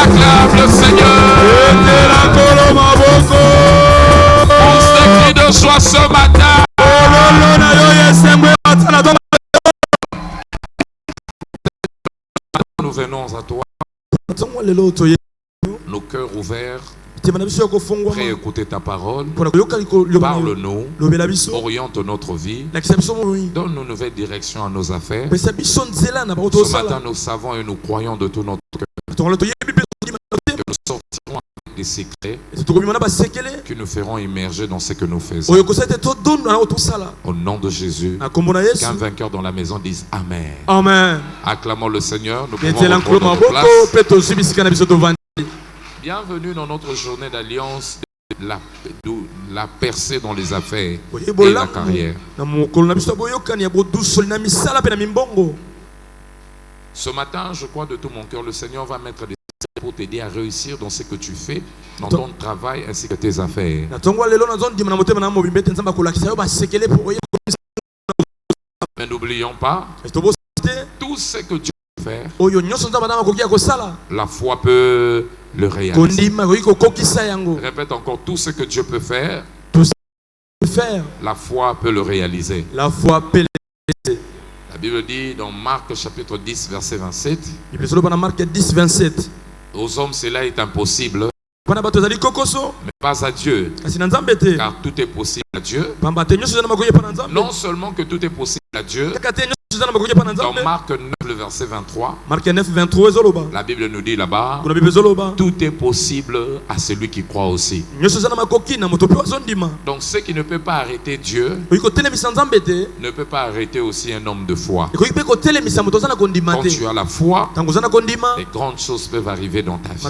Acclame le Seigneur. On se crie de joie ce matin. Nous venons à toi, nos cœurs ouverts, prêts à écouter ta parole. Parle-nous, oriente notre vie, donne une nouvelle direction à nos affaires. Ce matin, nous savons et nous croyons de tout notre cœur que nous sortirons avec des secrets qui nous feront immerger dans ce que nous faisons. Au nom de Jésus, qu'un vainqueur dans la maison dise Amen. Amen. Acclamons le Seigneur. Nous pouvons reprendre notre place. Bienvenue dans notre journée d'alliance, la percée dans les affaires et la carrière. Ce matin, je crois de tout mon cœur, le Seigneur va mettre des secrets pour t'aider à réussir dans ce que tu fais, dans ton travail ainsi que tes affaires. Mais n'oublions pas, tout ce que Dieu peut faire, la foi peut le réaliser. Répète encore, tout ce que Dieu peut faire, la foi peut le réaliser. La Bible dit dans Marc chapitre 10 verset 27, aux hommes cela est impossible, mais pas à Dieu, car tout est possible à Dieu. Non seulement que tout est possible à Dieu, dans Marc 9 le verset 23, la Bible nous dit là-bas, tout est possible à celui qui croit aussi. Donc ce qui ne peut pas arrêter Dieu ne peut pas arrêter aussi un homme de foi. Quand tu as la foi, les grandes choses peuvent arriver dans ta vie.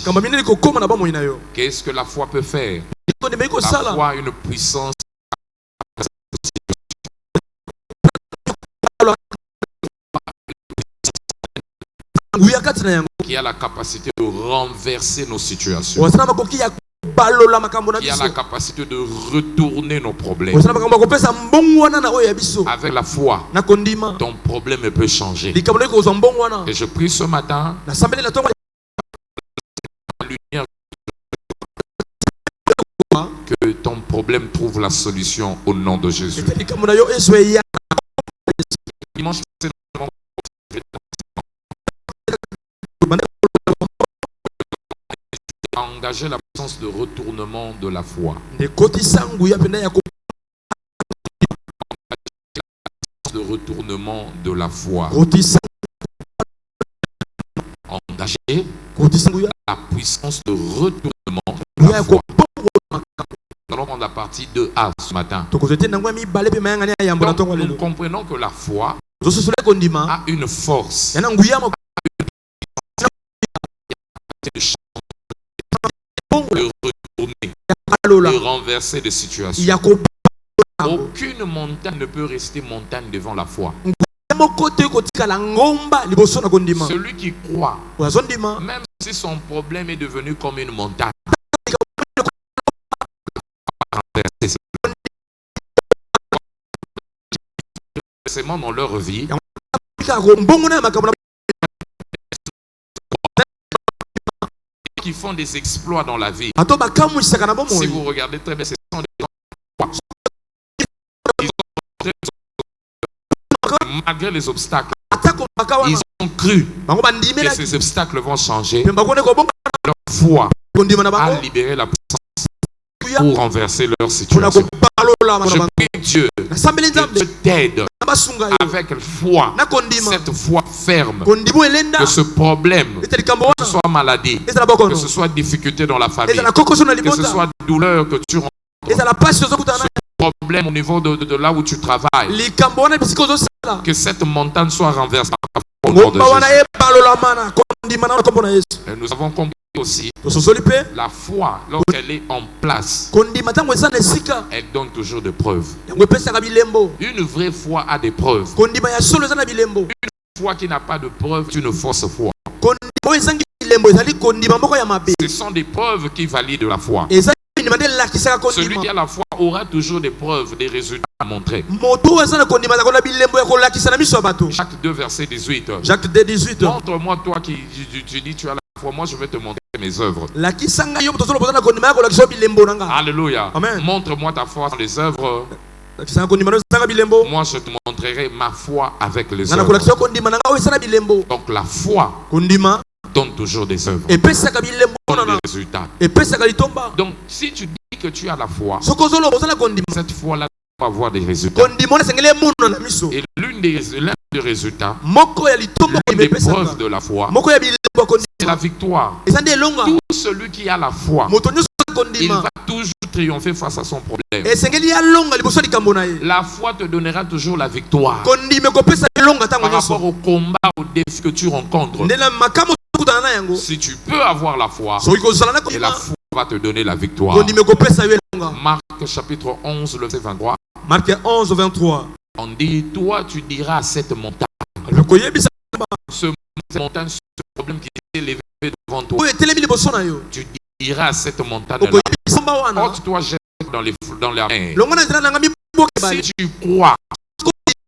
Qu'est-ce que la foi peut faire? La foi a une puissance qui a la capacité de renverser nos situations, qui a la capacité de retourner nos problèmes. Avec la foi, ton problème peut changer. Et je prie ce matin que ton problème trouve la solution au nom de Jésus. Dimanche passé, engager la puissance de retournement de la foi. De retournement de la foi. Engager la puissance de retournement de la foi. Nous allons prendre la partie 2A ce matin. Donc, nous comprenons que la foi a une force. De retourner, de renverser des situations. Aucune montagne ne peut rester montagne devant la foi. Celui qui croit, même si son problème est devenu comme une montagne, dans leur vie, qui font des exploits dans la vie. Si vous regardez très bien, ce sont des gens malgré les obstacles, ils ont cru que ces obstacles vont changer. Leur foi a libéré la puissance pour renverser leur situation. Je prie Dieu que Dieu t'aide avec foi, cette foi ferme, que ce problème, que ce soit maladie, que ce soit difficulté dans la famille, que ce soit douleur que tu rencontres, ce problème au niveau de là où tu travailles, que cette montagne soit renversée par la foi au nom de Jésus. Et nous avons compris aussi, la foi, lorsqu'elle est en place, elle donne toujours des preuves. Une vraie foi a des preuves. Une foi qui n'a pas de preuves est une fausse foi. Ce sont des preuves qui valident la foi. Celui qui a la foi aura toujours des preuves, des résultats à montrer. Jacques 2 verset 18. Montre-moi toi qui tu dis tu as la foi, moi je vais te montrer mes œuvres. Alléluia. Amen. Montre-moi ta foi dans les œuvres. Moi, je te montrerai ma foi avec les œuvres. Donc la foi donne toujours des œuvres. Donne des résultats. Donc si tu dis que tu as la foi, cette foi-là va avoir des résultats. Et l'un des résultats, l'une des preuves de la foi, c'est la victoire. Tout celui qui a la foi, il va toujours triompher face à son problème. La foi te donnera toujours la victoire par rapport au combat, au défi que tu rencontres. Si tu peux avoir la foi, et la foi va te donner la victoire. Marc chapitre 11, le verset 23. Marc 11, 23. On dit, toi tu diras à cette montagne, ce problème qui est élevé devant toi, tu diras à cette montagne, ôte-toi, jette dans la mer. Si tu crois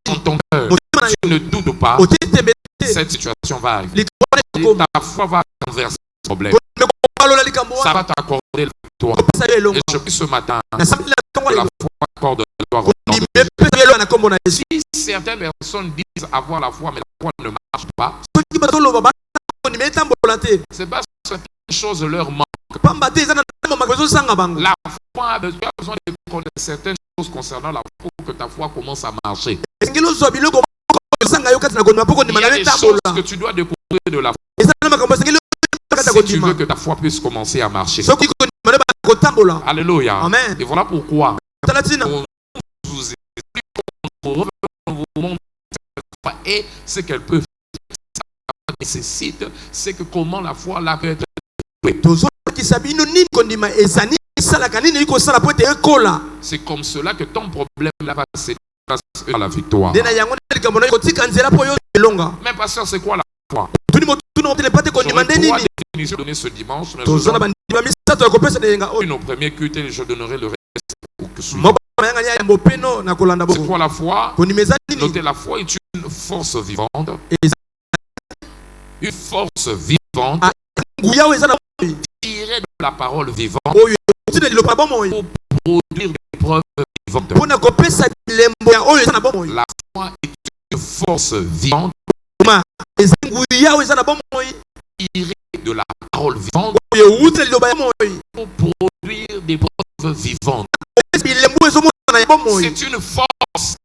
en ton cœur, tu ne doutes pas, cette situation va arriver. Et ta foi va renverser ce problème. Ça va t'accorder la victoire. Et je prie ce matin que la foi accorde la victoire. Si certaines personnes disent avoir la foi, mais la foi ne marche pas, c'est parce que certaines choses leur manquent. La foi a besoin de connaître certaines choses concernant la foi pour que ta foi commence à marcher. Il y a des choses que tu dois découvrir de la foi si tu veux que ta foi puisse commencer à marcher. Alléluia. Amen. Et voilà pourquoi vous montre et ce qu'elle peut faire, nécessite, c'est que comment la foi là peut être c'est comme cela que ton problème là va se passer à la victoire. Mais pasteur, c'est quoi la foi? J'aurais 3 définitions données ce dimanche. Une au premier culte et je donnerai le reste. C'est quoi la foi? Notez, la foi est une force vivante. Une force vivante tirée de la parole vivante pour produire des preuves vivantes. La foi est une force vivante tirée de la parole vivante pour produire des preuves vivantes. C'est une force,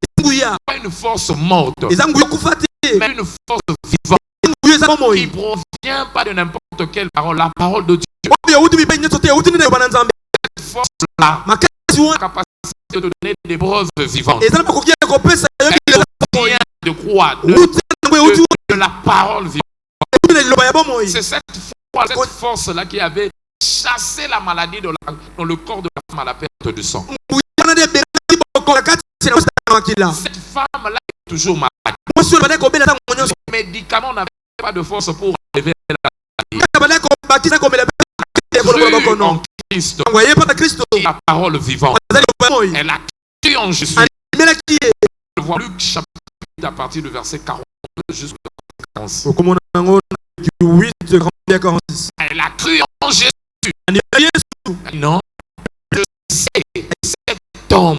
pas une force morte, mais une force vivante qui provient pas de n'importe quelle parole, la parole de Dieu. Cette force-là a la capacité de donner des preuves vivantes. Vient de quoi? De la parole vivante. C'est cette force-là qui avait chassé la maladie dans le corps de la femme à la perte du sang. Cette femme-là est toujours malade. Les médicaments n'avaient pas de force pour enlever la maladie. Cru en Christ, la parole vivante. Elle a cru en Jésus. On voit Luc chapitre 8 à partir du verset 40 jusqu'au 46. Elle a cru en Jésus. Non, je sais, cet homme,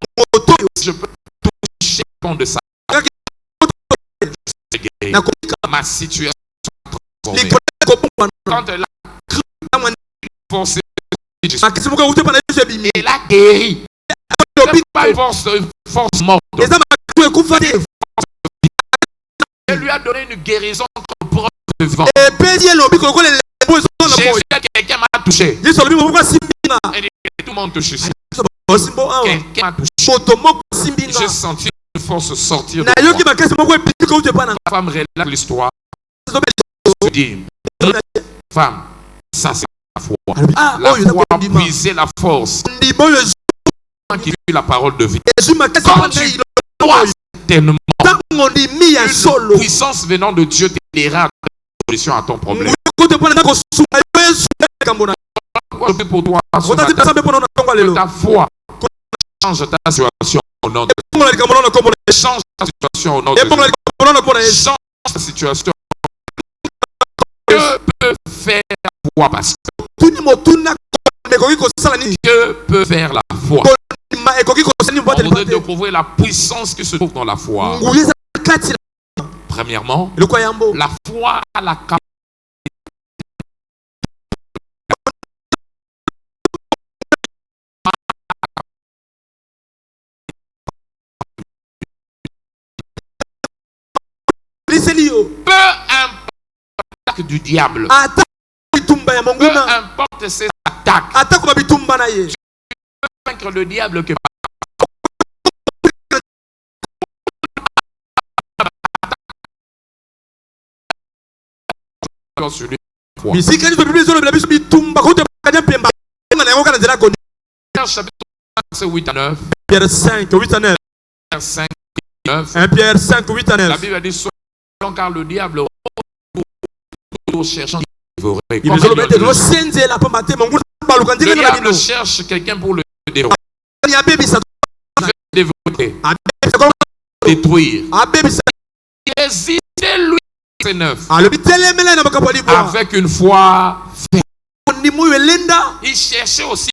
je peux toucher le fond de sa ma situation transformée. Quand elle a cru forcer Jésus, elle a guéri. C'est pas une force morte. Elle lui a donné une guérison comme preuve vivante. J'ai vu que quelqu'un m'a touché. Et tout le monde touche ici. Quelqu'un m'a touché. J'ai senti une force sortir de moi. La femme relate l'histoire. Je dis, femme, ça c'est la foi. La foi a puisé la force qui fut la parole de vie. Quand tu crois tellement, une puissance venant de Dieu t'aidera à trouver une solution à ton problème. Pour toi, que ta foi change ta situation au nom de Dieu. Change ta situation au nom de Dieu. Change ta situation. Que peut faire la foi, pasteur? Dieu peut faire la foi. On voudrait découvrir la puissance qui se trouve dans la foi. Premièrement, la foi a la capacité. Peu importe du diable, peu importe ses attaques, tu peux vaincre le diable que sur lui. Chapitre 8 à 9. Pierre 5, 8 à 9. Pierre 5, 9. 1 Pierre 5, 8 à 9. La Bible dit soyons car le diable cherchant dévorer. Le diable cherche quelqu'un pour le dévorer. Détruire. Résistez lui. C'est 9. Avec une foi ferme. Il cherchait aussi.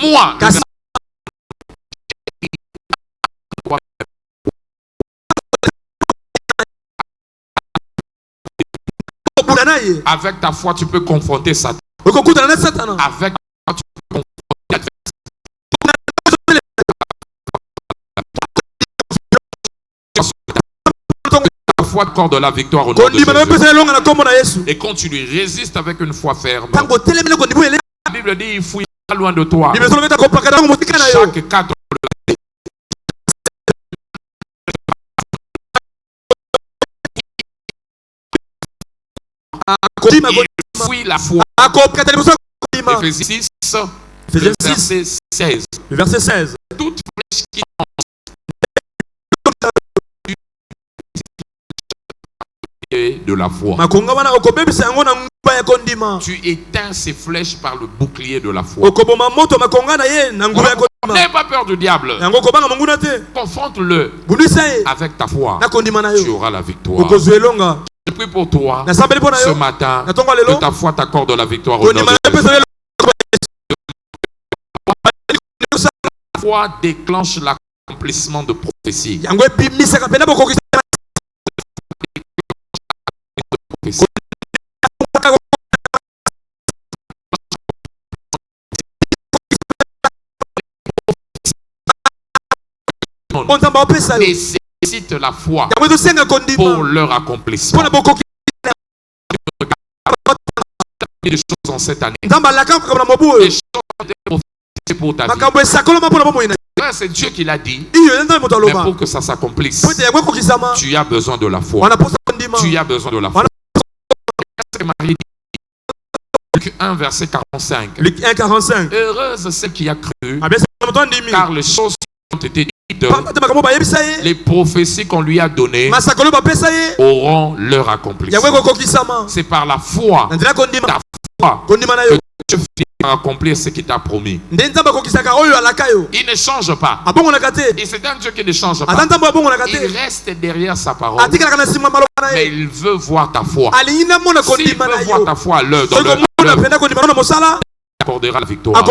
Moi, avec ta foi, tu peux confronter Satan. Avec ta foi, tu peux confronter la foi accorde la victoire au nom de Jésus. Et quand tu lui résistes avec une foi ferme, la Bible dit il fouille loin de toi. Chaque cadre il fuit la foi. Éphésiens 6, verset 16. Verset 16. Toute flèche qui de la foi. Tu éteins ces flèches par le bouclier de la foi. N'aie pas peur du diable. Confronte-le avec ta foi. Tu auras la victoire. Je prie pour toi ce matin que ta foi t'accorde la victoire au nom de Jésus. La foi déclenche l'accomplissement de prophétie. Nécessite la foi pour leur accomplissement. Des choses en cette année. Des choses pour ta vie. C'est Dieu qui l'a dit. Mais pour que ça s'accomplisse, tu as besoin de la foi. Tu as besoin de la foi. Luc 1, verset 45. Luc 1, 45. Heureuse celle qui a cru, car les choses ont été dites. Les prophéties qu'on lui a données auront leur accomplissement. C'est par la foi, ta foi, que Dieu finit par accomplir ce qu'il t'a promis. Il ne change pas. Et c'est un Dieu qui ne change pas. Il reste derrière sa parole. Mais il veut voir ta foi. S'il veut voir ta foi à l'heure, dans l'heure, il accordera la victoire.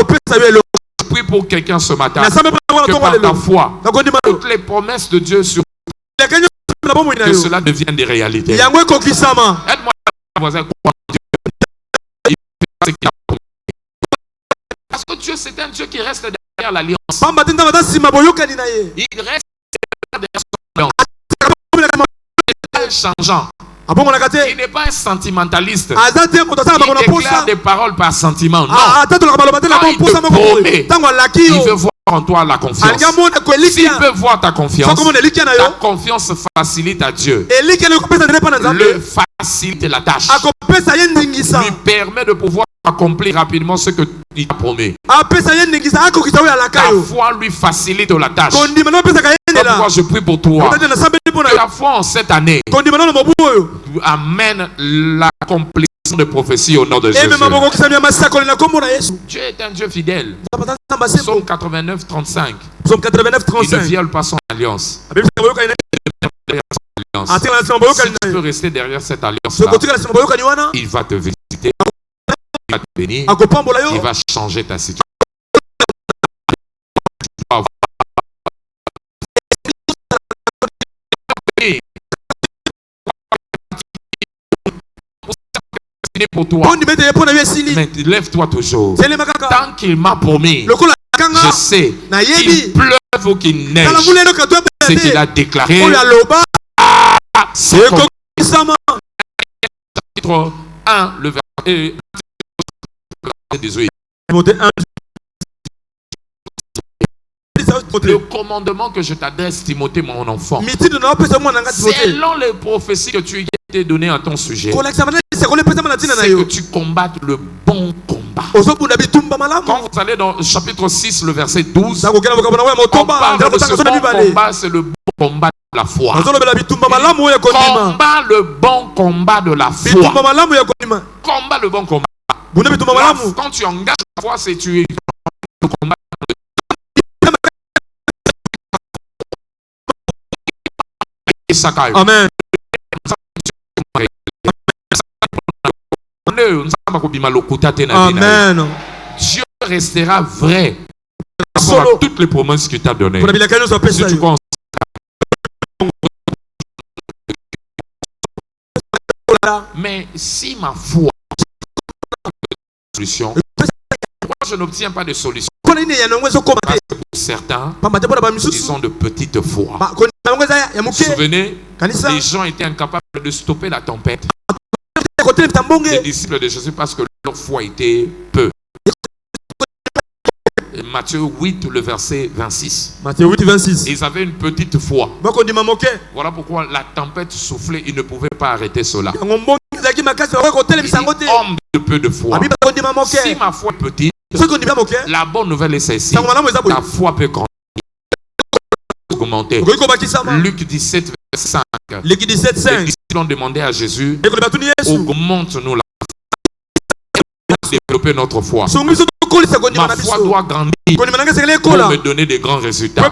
Je prie pour quelqu'un ce matin que par ta foi, toutes les promesses de Dieu sur que cela devienne des réalités. Aide-moi à voisin croire en Dieu. Parce que Dieu, c'est un Dieu qui reste derrière l'alliance. Il reste derrière son alliance. Changeant. Il n'est pas un sentimentaliste. Il déclare des paroles par sentiment. Non. Il te promet. Il veut voir en toi la confiance. S'il veut voir ta confiance facilite à Dieu. Le facilite la tâche. Lui permet de pouvoir accomplir rapidement ce que il promet. Ta foi lui facilite la tâche. Pourquoi je prie pour toi Que la foi en cette année amène l'accomplissement de prophéties au nom de Jésus. Dieu est un Dieu fidèle. Psaume 89, 35. Il ne viole pas son alliance. Si tu peux rester derrière cette alliance-là, il va te visiter, il va te bénir, il va changer ta situation. Pour toi. Mais lève-toi toujours. Tant qu'il m'a promis, je sais qu'il pleuve ou qu'il neige, ce qu'il a déclaré, c'est chapitre 1, le verset 18. Le commandement que je t'adresse, Timothée, mon enfant, selon les prophéties que tu as données à ton sujet, c'est que tu combattes le bon combat. Quand vous allez dans le chapitre 6, le verset 12, on parle de ce bon combat, c'est le bon combat de la foi. Combat le bon combat de la foi. Combat le bon combat. Quand tu engages la foi, c'est tu le combat. Amen. Amen. Dieu restera vrai à toutes les promesses qu'il t'a données. Si tu penses, mais si ma foi solution, pourquoi je n'obtiens pas de solution? Parce que pour certains, ils ont de petites foi. Vous vous souvenez, les gens étaient incapables de stopper la tempête. Les disciples de Jésus, parce que leur foi était peu. Matthieu 8, le verset 26. Matthieu 8, 26. Ils avaient une petite foi. Voilà pourquoi la tempête soufflait, ils ne pouvaient pas arrêter cela. Dit, homme de peu de foi. Si ma foi est petite, la bonne nouvelle est celle-ci. Ta foi peut grandir. Augmenter. Luc 17, verset 5. Les disciples ont demandé à Jésus, augmente-nous la foi, développer notre foi. Ma foi doit grandir pour me donner des grands résultats.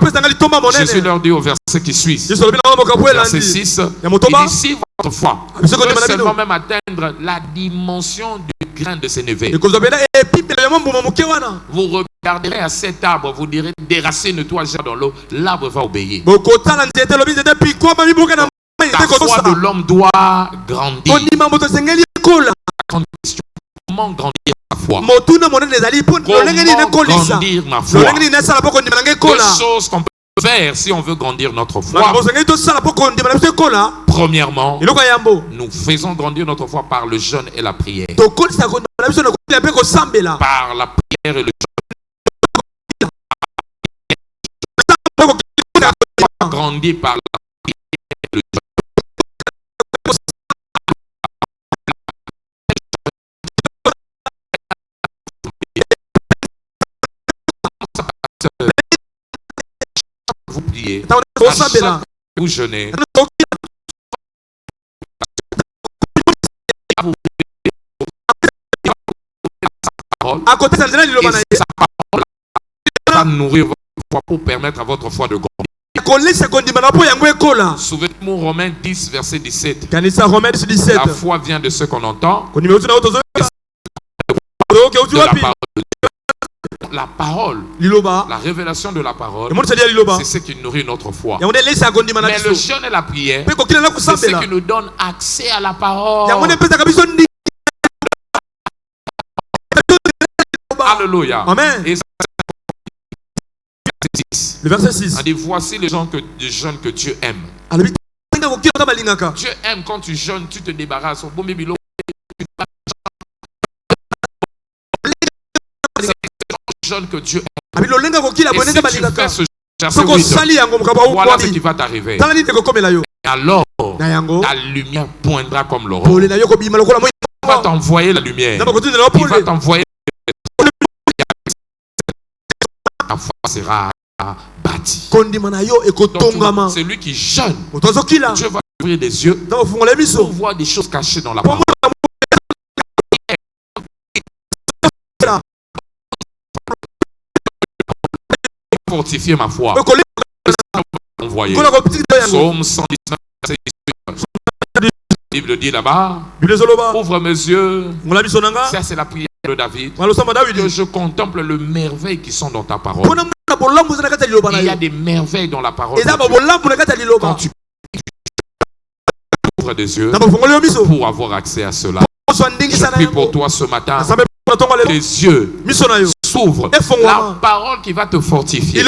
Jésus leur dit au verset qui suit, verset 6, il dit, si votre foi peut seulement même atteindre la dimension du grain de sénévé, vous regarderez à cet arbre, vous direz, déracine-toi dans l'eau, l'arbre va obéir. La foi de l'homme doit grandir. Comment grandir ma foi? Comment grandir ma foi? Deux choses qu'on peut faire si on veut grandir notre foi. Premièrement, nous faisons grandir notre foi par le jeûne et la prière. Par la prière et le jeûne. Grandir par la prière et le jeûne. Vous priez, à chaque vous jeûnez, sa parole va nourrir votre foi pour permettre à votre foi de grandir. Souvenez-vous Romains 10, verset 17. La foi vient de ce qu'on entend. La parole, la révélation de la parole, c'est ce qui nourrit notre foi. Mais le jeûne et la prière, c'est ce qui nous donne accès à la parole. Alléluia. Amen. Et le verset 6. On dit, voici les jeunes que Dieu aime. Dieu aime quand tu jeûnes, tu te débarrasses. Jeune que Dieu aime. Et si tu fais ce verset 8, voilà ce qui va t'arriver. Et alors, ta lumière poindra comme l'aurore. Il va t'envoyer la lumière. Il va t'envoyer. Ta foi sera bâtie. bâti. Donc, c'est lui qui jeûne. Dieu va ouvrir des yeux pour voir des choses cachées dans la parole. Fortifier ma foi. Envoyé. Psaume 119, verset 18. La Bible dit là-bas, ouvre mes yeux. Ça, c'est la prière de David. Que je contemple le merveille qui sont dans ta parole. Il y a des merveilles dans la parole. Quand tu ouvres des yeux pour avoir accès à cela. Je prie pour toi ce matin. Tes yeux s'ouvrent. La parole qui va te fortifier.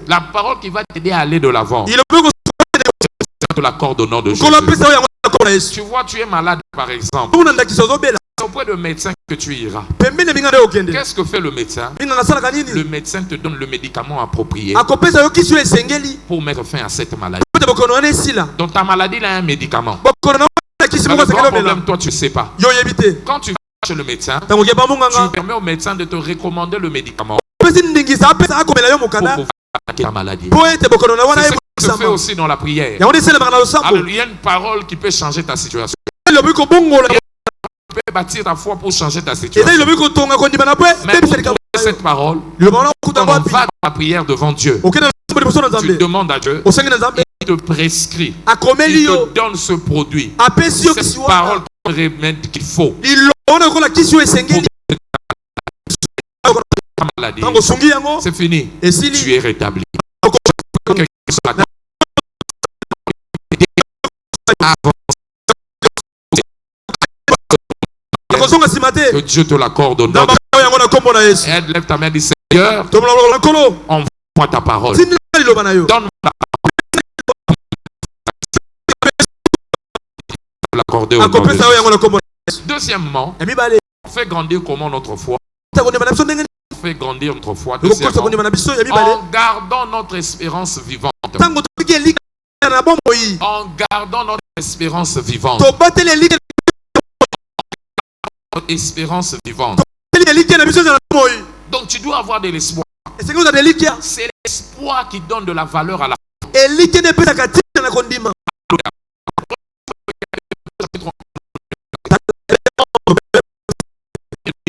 La parole qui va t'aider à aller de l'avant. Je te l'accorde au nom de Jésus. Tu vois, tu es malade par exemple. Auprès de médecin que tu iras. Qu'est-ce que fait le médecin? Le médecin te donne le médicament approprié pour mettre fin à cette maladie. Donc ta maladie a un médicament. Le problème, toi tu ne sais pas. Quand tu vas chez le médecin, tu permets au médecin de te recommander le médicament pour pouvoir attaquer la maladie. C'est ce que se fait aussi dans la prière. Alors, il y a une parole qui peut changer ta situation. Tu peux bâtir ta foi pour changer ta situation. Mais pour trouver cette parole, quand on va dans la prière devant Dieu, tu demandes à Dieu, il te prescrit, il te donne ce produit, cette parole comme remède qu'il faut. Maladie. C'est fini. Tu es rétabli. Que Dieu te l'accorde au nom de... Aide, lève ta main, dis Seigneur, envoie ta parole. Donne-moi la parole. L'accorder au nom de Jésus. Deuxièmement, on fait grandir comment notre foi? On fait grandir notre foi. Deuxièmement, en gardant notre espérance vivante. En gardant notre espérance vivante. Notre espérance vivante. Donc tu dois avoir de l'espoir. C'est l'espoir qui donne de la valeur à la foi.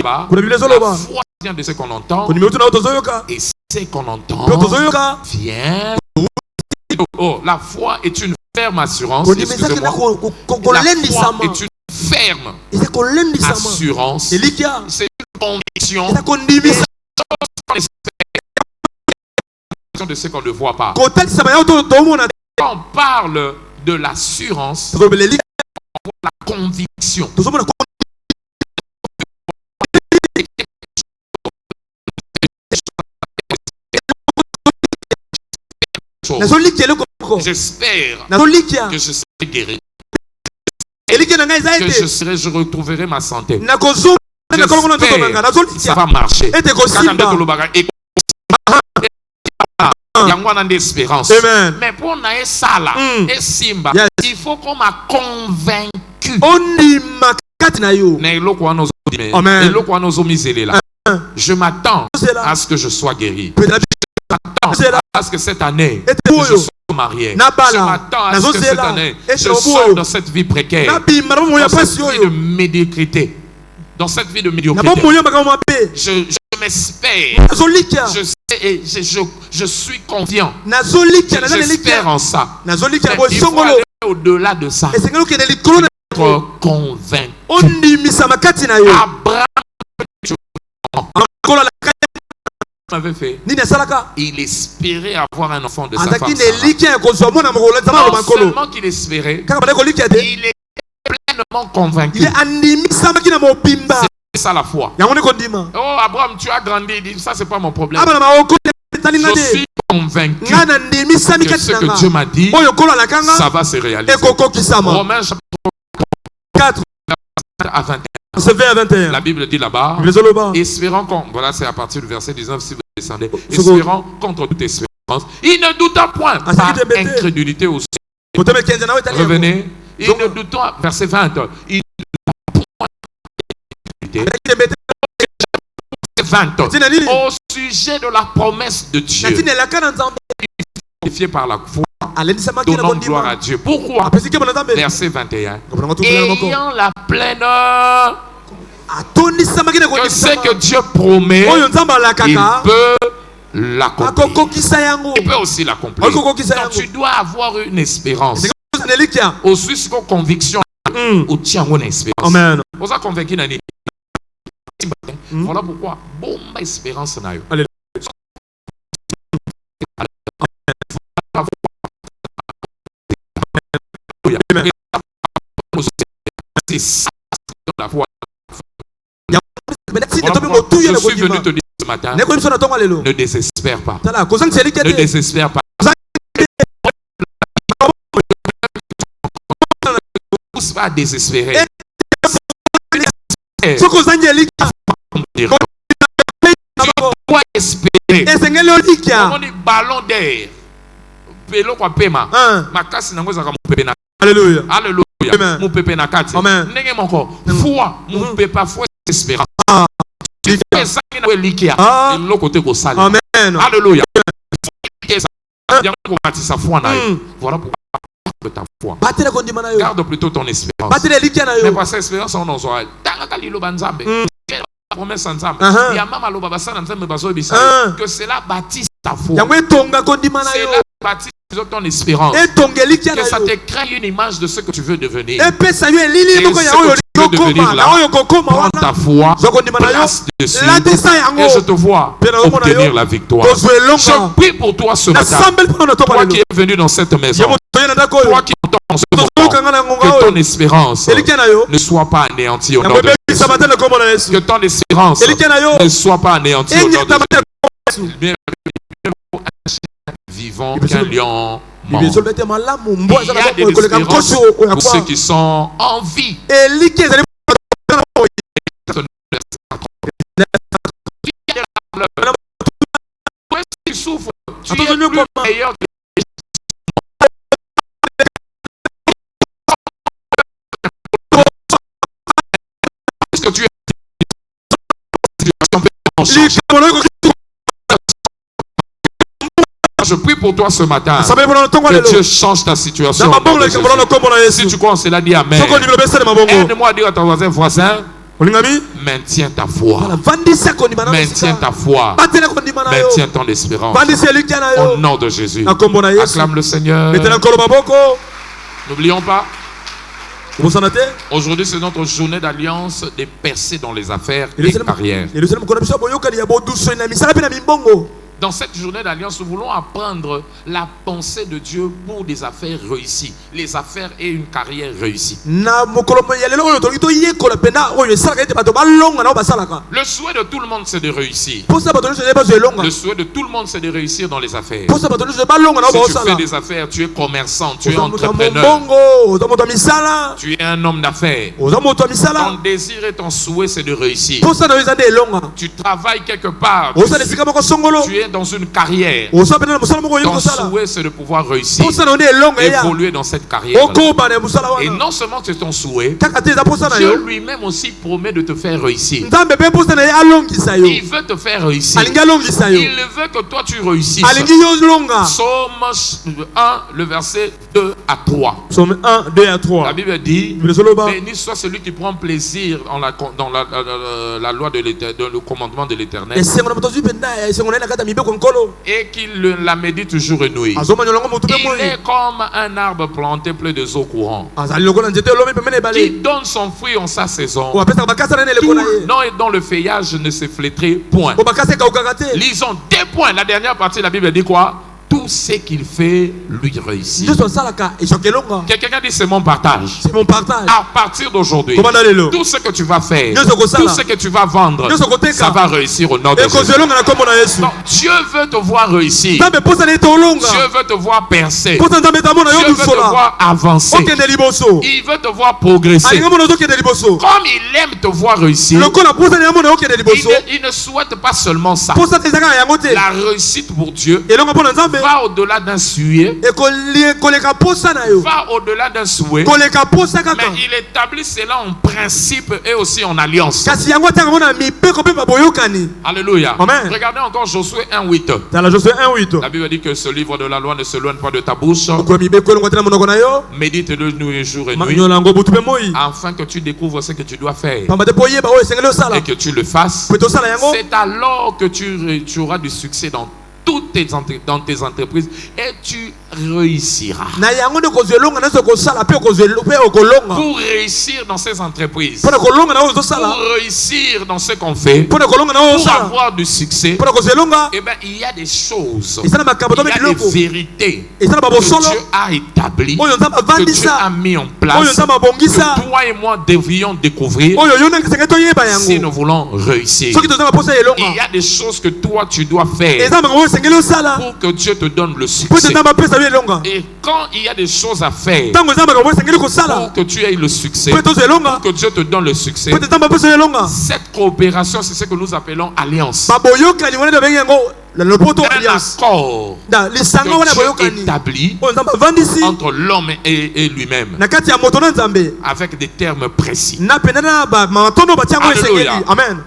La foi vient de ce qu'on entend. Et ce qu'on entend vient. Oh, la foi est une ferme assurance. Excusez-moi. La foi est une ferme assurance. C'est une conviction. De ce qu'on ne voit pas. Quand on parle de l'assurance, on voit la conviction. J'espère que je serai guéri. Que je retrouverai ma santé. J'espère que ça va marcher. Il y a une espérance. Mais pour naïe ça là, et Simba, il faut qu'on m'a convaincu. Je m'attends à ce que je sois guéri. Je m'attends à ce que cette année, je sois marié. Je m'attends à ce que cette année, je sois dans cette vie précaire, dans cette vie de médiocrité. Dans cette vie de médiocrité. Je m'espère. Je suis confiant. J'espère en ça. Mais il faut aller au-delà de ça. Être convaincu. Abraham avait fait. Il espérait avoir un enfant de sa femme. Non seulement qu'il espérait, il est pleinement convaincu. C'est ça la foi. Oh Abraham, tu as grandi. Il dit, ça c'est pas mon problème. Je suis convaincu que ce que Dieu m'a dit, ça va se réaliser. Romains chapitre 4 à 21. La Bible dit là-bas, espérant qu'on, voilà, c'est à partir du verset 19 si vous descendez, espérant contre toute espérance, il ne douta point par incrédulité aussi. Revenez, il ne douta, verset 20, il ne douta point par incrédulité. 20. Au sujet de la promesse de Dieu, par la foi, donnant gloire à Dieu. Pourquoi? Verset 21. Ayant la pleine que ce que Dieu promet, il peut l'accomplir. Il peut aussi l'accomplir. Donc tu dois avoir une espérance. Aussi une conviction. Ou tiens une espérance. Amen. Vous êtes convaincu d'année. Voilà pourquoi bon espérance n'a eu. C'est ça la foi. Je suis venu te dire ce matin, ne désespère pas. Ne désespère pas. Ne pousse pas à désespérer. Tu dois espérer. On dit ballon d'air. Pelo kwa pema. Makasi nango zaka mupepena. Alléluia. Alléluia. Mupepena kati. Nenge moko. Foi. Mupepa foi espérance. Amen. Alléluia. Voilà pourquoi ta foi. Garde plutôt ton espérance. Mais pas cette espérance on en sera. Promesse ensemble. Que cela bâtisse ta foi. Cela bâtisse ton espérance. Que ça te crée une image de ce que tu veux devenir. Et ce que tu veux devenir là, prends ta foi, place dessus, et je te vois obtenir la victoire. Je prie pour toi ce matin. Toi qui es venu dans cette maison, toi qui entends ce moment, que ton espérance ne soit pas anéantie au nom de Jésus. Que ton espérance ne soit pas anéantie au nom de Jésus. Vivant qu'un lion mort. Il y a de l'espérance pour ceux qui sont en vie. Tu souffres, tu es plus meilleur que que tu es. Je prie pour toi ce matin. Que Dieu change ta situation. Si tu crois en cela, dis Amen. Aide-moi à dire à ton voisin, maintiens ta foi. Maintiens ta foi. Maintiens ton espérance. Au nom de Jésus. Acclame le Seigneur. N'oublions pas. Aujourd'hui, c'est notre journée d'alliance des percées dans les affaires et carrières. Dans cette journée d'alliance, nous voulons apprendre la pensée de Dieu pour des affaires réussies. Les affaires et une carrière réussie. Le souhait de tout le monde, c'est de réussir. Le souhait de tout le monde, c'est de réussir dans les affaires. Si tu fais des affaires, tu es commerçant, tu es entrepreneur, tu es un homme d'affaires. Ton désir et ton souhait, c'est de réussir. Tu travailles quelque part. Tu es dans une carrière. Ton souhait, c'est de pouvoir réussir, évoluer dans cette carrière. Et non seulement c'est ton souhait, Dieu lui-même aussi promet de te faire réussir. Il veut te faire réussir. Il veut que toi tu réussisses. Psaume 1, le verset 2 à 3. Psaume 1, 2 à 3. La Bible dit: béni soit celui qui prend plaisir dans la loi de l'Éternel, le commandement de l'Éternel, et qu'il la médite jour et nuit. Il est comme un arbre planté près des eaux courantes, qui donne son fruit en sa saison, dont le feuillage ne se flétrit point. Lisons 2 points. La dernière partie de la Bible dit quoi? Tout ce qu'il fait lui réussit. Quelqu'un dit: c'est mon partage. C'est mon partage. À partir d'aujourd'hui, tout ce que tu vas faire, tout ce que tu vas vendre, ça va réussir au nom de Jésus. Donc, Dieu veut te voir réussir. Dieu veut te voir percer. Dieu veut te voir avancer. Il veut te voir progresser. Comme il aime te voir réussir, il ne souhaite pas seulement ça. La réussite pour Dieu va va au-delà d'un souhait. Va au-delà d'un souhait. Mais il établit cela en principe et aussi en alliance. Alléluia. Amen. Regardez encore Josué 1:8. La Bible dit que ce livre de la loi ne s'éloigne pas de ta bouche. Médite-le nuit et jour et nuit, afin que tu découvres ce que tu dois faire et que tu le fasses. C'est alors que tu auras du succès dans tes entreprises et tu réussiras. Pour réussir dans ces entreprises, pour réussir dans ce qu'on fait, pour avoir du succès, eh ben, il y a des choses, il y a des vérités que Dieu a établies, que Dieu a mis en place, que toi et moi devrions découvrir si nous voulons réussir. Il y a des choses que toi tu dois faire pour que Dieu te donne le succès. Et quand il y a des choses à faire pour que tu aies le succès, pour que Dieu te donne le succès, cette coopération, c'est ce que nous appelons alliance. Un accord que Dieu établit entre l'homme et lui-même, avec des termes précis. Alléluia. Amen.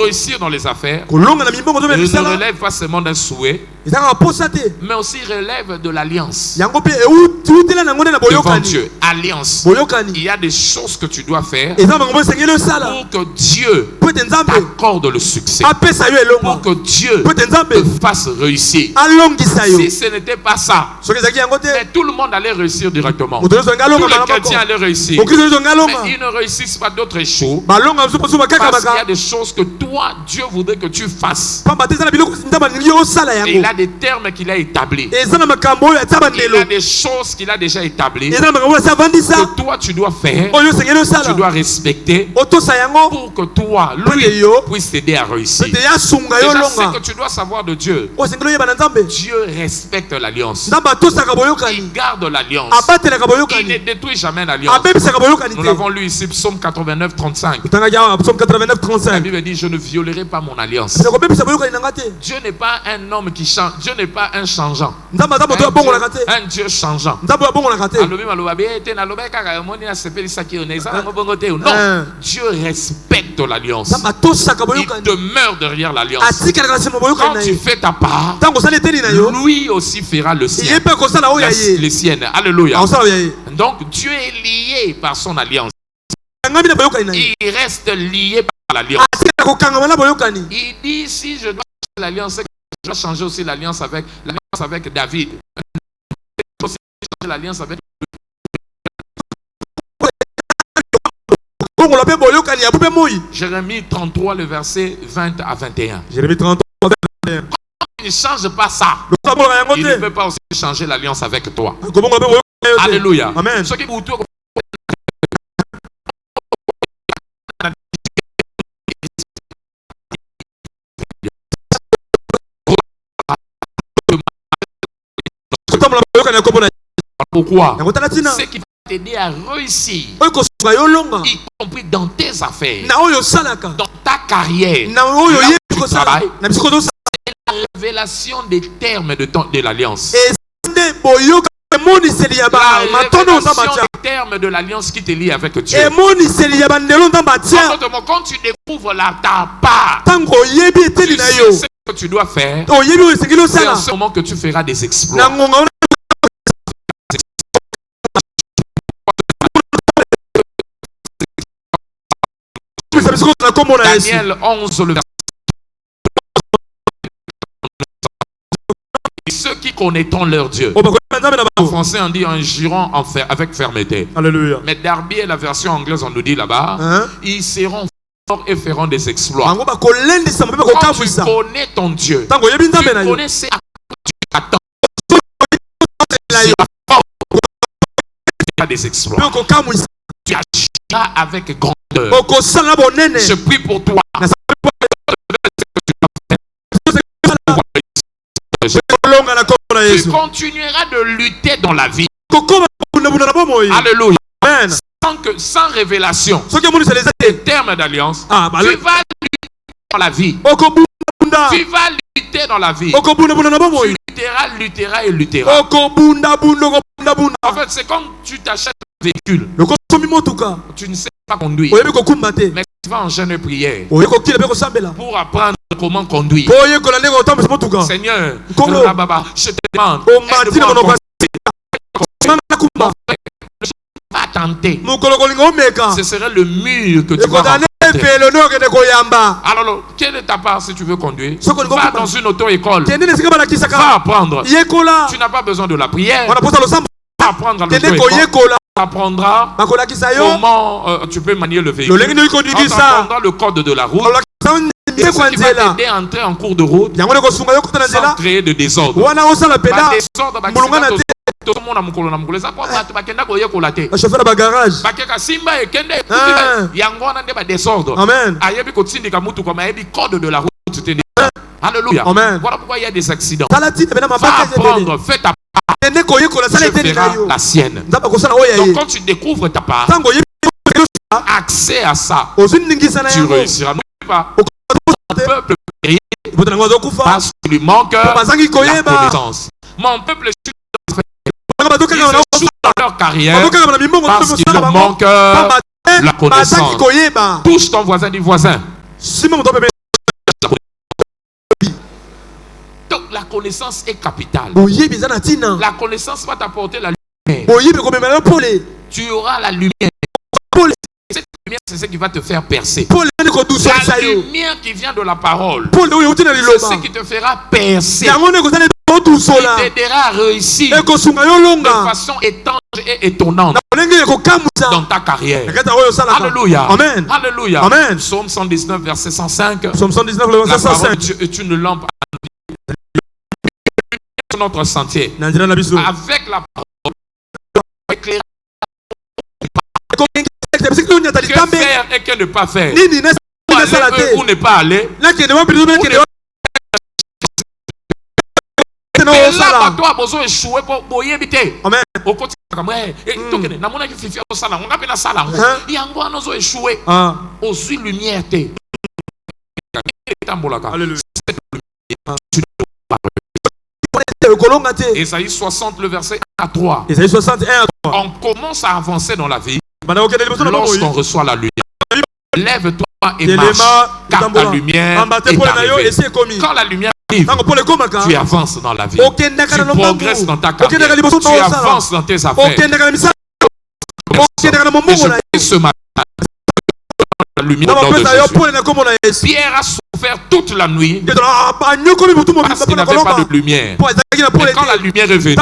Réussir dans les affaires ne relève pas seulement d'un souhait, mais aussi relève de l'alliance devant Dieu. Alliance. Il y a des choses que tu dois faire pour que Dieu t'accorde le succès, pour que Dieu te fasse réussir. Si ce n'était pas ça, mais tout le monde allait réussir directement. Tous les chrétiens allaient réussir. Mais ils ne réussissent pas, d'autres échouent. Parce qu'il y a des choses que toi, Dieu voudrait que tu fasses. Et il a des termes qu'il a établis. Il a des choses qu'il a déjà établies que toi tu dois faire, tu dois respecter pour que toi, lui, puisse t'aider à réussir. Déjà, ce que tu dois savoir de Dieu, Dieu respecte l'alliance. Il garde l'alliance. Il ne détruit jamais l'alliance. Nous l'avons lu ici, Psaume 89, 35. La Bible dit, je ne violerai pas mon alliance. Dieu n'est pas un homme qui change. Dieu n'est pas un changeant. Un Dieu changeant. Non, Dieu respecte l'alliance. Il demeure derrière l'alliance. Quand tu fais ta part, lui aussi fera le sien. Les siennes. Alléluia. Donc Dieu est lié par son alliance. Il reste lié par l'alliance. Il dit, si je dois changer l'alliance, je dois changer aussi l'alliance avec David. L'alliance avec Jérémie 33, le verset 20 à 21. Jérémie 33, 21. Il ne change pas ça. Il ne peut pas aussi changer l'alliance avec toi. Alléluia. Amen. Pourquoi? C'est qui va t'aider à réussir, y compris dans tes affaires, dans ta carrière, là où tu travailles. C'est la révélation des termes de l'alliance. La révélation des termes de l'alliance qui te lie avec Dieu. Quand tu découvres ta part, tu sais ce que tu dois faire. C'est en ce moment que tu feras des exploits. Daniel 11, le verset. Ceux qui connaîtront leur Dieu. En français, on dit en jurant avec fermeté. Alléluia. Mais Darby et la version anglaise, on nous dit là-bas, ils seront forts et feront des exploits. Quand tu connais ton Dieu, tu connais ce à quoi tu t'attends. Tu seras fort et feras des exploits. Tu agiras avec grandeur. Je prie pour toi. Tu continueras de lutter dans la vie. Alléluia. Sans révélation, les termes d'alliance, tu vas lutter dans la vie. Tu vas lutter dans la vie. Tu Lutera et Lutera. En fait, c'est comme tu t'achètes un véhicule. Tu ne sais pas conduire. Mais tu vas en jeûne prière pour apprendre comment conduire. Seigneur, je te demande, aide-moi à tenter. Ce serait le mur que tu vas rencontrer. Alors, quelle est ta part si tu veux conduire? Va dans une auto-école. Va apprendre. Tu n'as pas besoin de la prière. Va apprendre à l'auto-école. Tu apprendras comment tu peux manier le véhicule. Tu apprendras le code de la route. C'est ce qui va t'aider à entrer en cours de route sans créer de désordre. Tout le monde a mukolo na mukolo ça quoi tu vas kenda koye kolate chauffeur de garage bakeka simba et kende yango na ndeba désordre ayebi ko tindika mutu comme ayebi code de la route tu alléluia. Voilà pourquoi il y a des accidents. Va apprendre, fais ta part, je ferai la sienne. Donc quand tu découvres ta part, accès à ça, tu réussiras. Pas mon peuple périt parce qu'il lui manque la connaissance. Mon peuple ils échouent dans leur carrière parce qu'il leur manque la connaissance. Touche ton voisin, dis voisin. Donc la connaissance est capitale. La connaissance va t'apporter la lumière. Tu auras la lumière. Cette lumière, c'est ce qui va te faire percer. La lumière qui vient de la parole, c'est ce qui te fera percer. Il t'aidera à réussir de façon étrange et étonnante dans ta carrière. Alléluia. Amen. Alléluia. Amen. Psaume 119, verset 105. Psaume 119, verset 105. La parole de Dieu est une lampe à notre sentier. Avec la parole, éclairer. Que faire et que ne pas faire. Aller ou ne pas aller. Et là, toi, besoin échouer pour boyer vite. Amen. Au côté comme et donc na mona ki fifi au sala, on a pena sala. Il y a encore nos échouer. Au suis lumière té. Alléluia. Ésaïe 60 le verset 1 à 3. Ésaïe 61 à 3. On commence à avancer dans la vie lorsqu'on reçoit la lumière. Lève-toi et marche, car ta lumière est arrivée. Quand la lumière arrive, tu avances dans la vie. Tu progresses dans ta carrière. Tu avances dans tes affaires. Et ce matin, la lumière de Jésus. Pierre a souffert toute la nuit parce qu'il n'avait pas de lumière. Et quand la lumière est venue,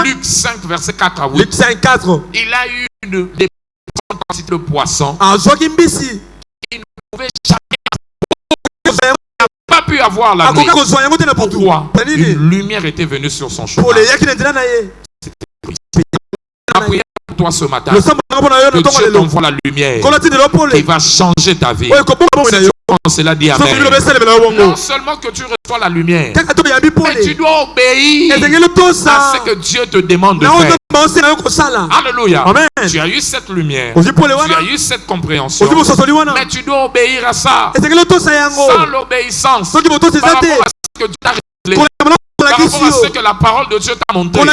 Luc 5, verset 4 à 8. Luc 5, 4. Il a eu une quantité de poissons. Il ne pouvait jamais. Il n'a pas pu avoir la nuit. Pourquoi? Une lumière était venue sur son chemin. La prière pour toi ce matin. Que Dieu t'envoie la lumière. Il va changer ta vie. Cela dit amen. Non seulement que tu reçois la lumière, mais tu dois obéir à ce que Dieu te demande de faire. Alléluia. Amen. Tu as eu cette lumière, tu as eu cette compréhension, mais tu dois obéir à ça. Sans l'obéissance, par rapport à ce que Dieu t'a révélé, par rapport à ce que la parole de Dieu t'a montré, tu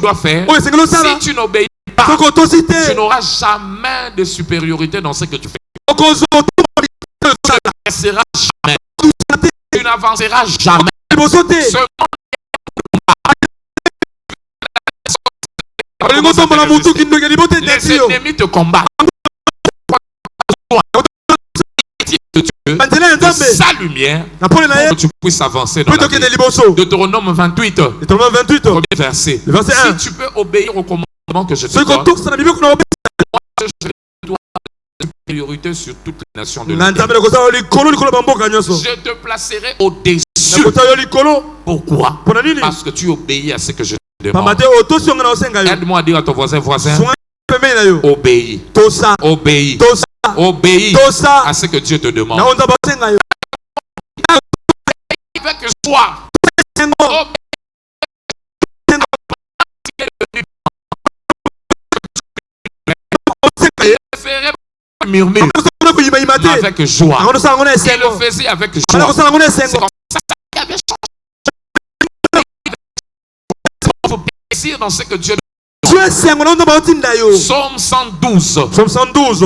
dois faire. Si tu n'obéis pas, tu n'auras jamais de supériorité dans ce que tu fais. Tu n'avanceras jamais. Tu n'avanceras jamais. Les ennemis te combattent. De sa lumière pour que tu puisses avancer dans la vie. Deutéronome 28, premier verset. Si tu peux obéir au commandement que je te donne, priorité sur toutes les nations de la terre. Je te placerai au-dessus. Pourquoi? Parce que tu obéis à ce que je te demande. Aide-moi à dire à ton voisin, obéis. Obéis. Obéis à ce que Dieu te demande. Il veut que je sois. Murmure. avec joie. Il le faisait avec joie. C'est comme ça qu'il avait changé. Vous plaisir dans ce que Dieu Psaume 112.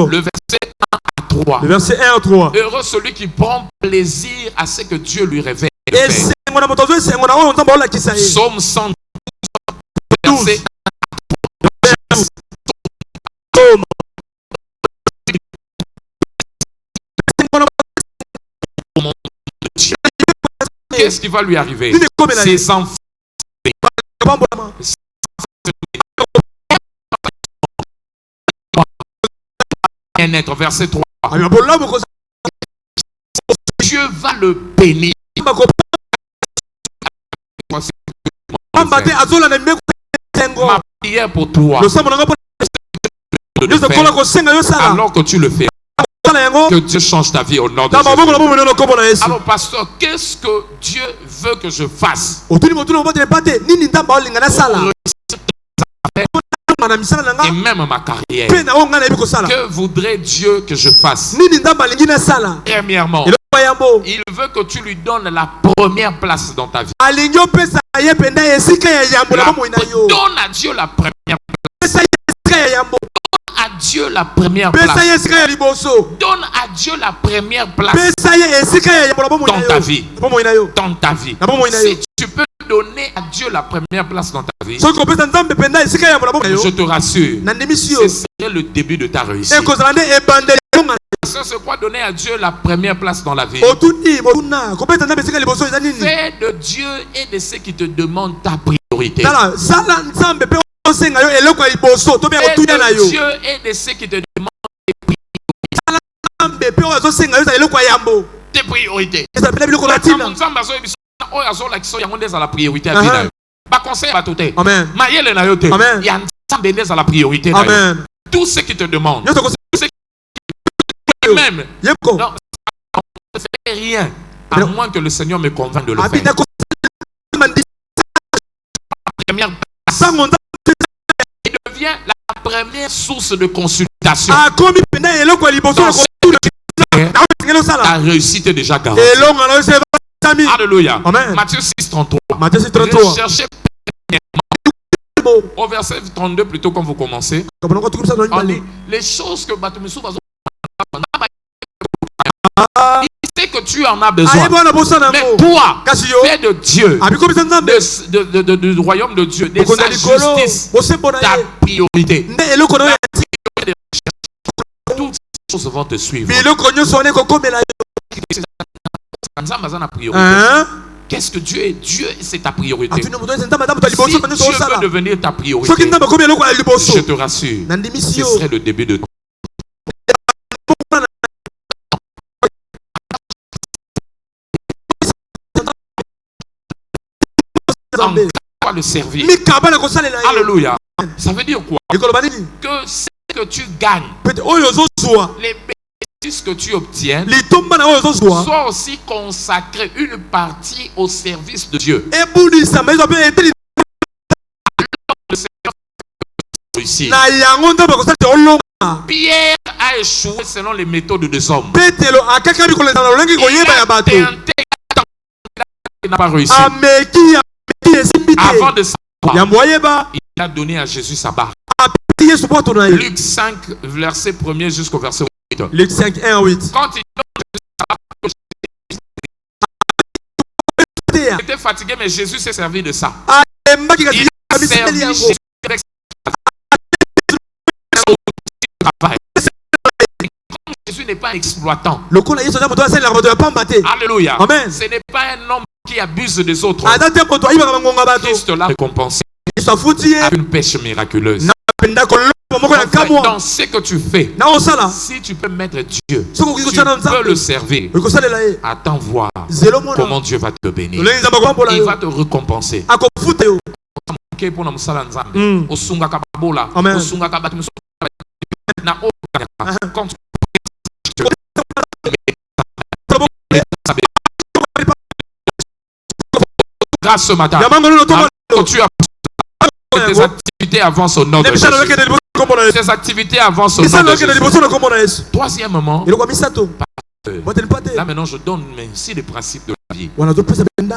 Le verset 1 à 3. Le verset 1 à 3. Heureux celui qui prend plaisir à ce que Dieu lui révèle. Psaume 112. Verset 1 à 3. Qu'est-ce qui va lui arriver? Ses enfants. Être verset 3. Dieu va le bénir. Ma prière pour toi, alors que tu le fais, que Dieu change ta vie au nom de Jésus. Alors pasteur, qu'est-ce que Dieu veut que je fasse? Et même ma carrière. Que voudrait Dieu que je fasse? Premièrement, il veut que tu lui donnes la première place dans ta vie. Donne à Dieu la première place. Donne à Dieu la première place. Donne à Dieu la première place dans ta vie. Dans ta vie. Si tu peux donner à Dieu la première place dans ta vie, je te rassure, ce serait le début de ta réussite. C'est quoi donner à Dieu la première place dans la vie? Fais de Dieu et de ceux qui te demandent ta priorité. Fais de Dieu et de ceux qui te demandent tes priorités. Amen. Tout ce qui te demande, même non, ne fais rien à moins que le Seigneur me convainque de le faire. Il devient la première source de consultation. La réussite est déjà garantie. Alléluia. Matthieu 6, 33. Recherchez au verset 32, plutôt quand vous commencez, on dit les choses que il sait que tu en as besoin. Mais toi, fais de Dieu, du royaume de Dieu, de sa justice, ta priorité. Toutes ces choses vont te suivre. Qu'est-ce que Dieu est? Dieu, c'est ta priorité. Si Dieu veut devenir ta priorité, je te rassure, ce serait le début de en le servir. Alléluia. Ça veut dire quoi? Que ce que tu gagnes, les bénéfices que tu obtiens, soient aussi consacrés une partie au service de Dieu. Le Seigneur réussit. Pierre a échoué selon les méthodes des hommes. Il n'a pas réussi. Avant de savoir, il a donné à Jésus sa barre. Luc 5, verset 1er jusqu'au verset 8. Luc 5, 1 à 8. Quand il était fatigué, mais Jésus s'est servi de ça. Il a servi Jésus avec son travail. Comme Jésus n'est pas exploitant. Alléluia. Amen. Ce n'est pas un homme qui abuse des autres. Christ l'a récompensé avec une pêche miraculeuse. Dans ce que tu fais, si tu peux mettre Dieu, tu peux le servir. Attends voir comment Dieu va te bénir. Il va te récompenser. Grâce ce matin, quand tu as tes activités avancent au nom de Jésus. Tes activités avancent au nom de Jésus. Troisièmement, là maintenant je donne aussi les principes de la vie.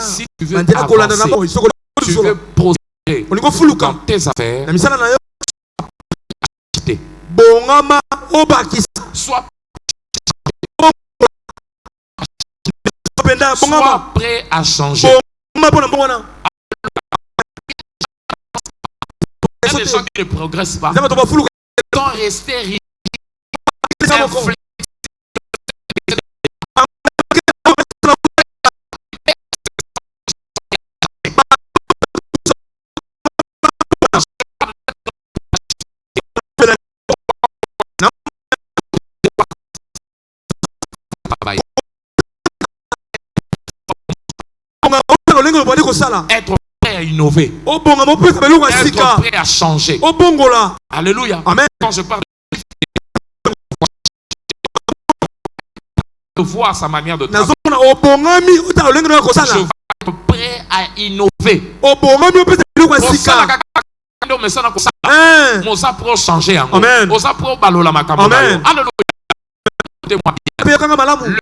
Si tu veux avancer, tu veux prospérer dans tes affaires, sois prêt à changer. Il y a des gens qui ne progressent pas. Ils sont restés rigides. Être prêt à innover. Être prêt à changer. Alléluia. Amen. Quand je parle de voir sa manière de travailler, je vais être prêt à innover.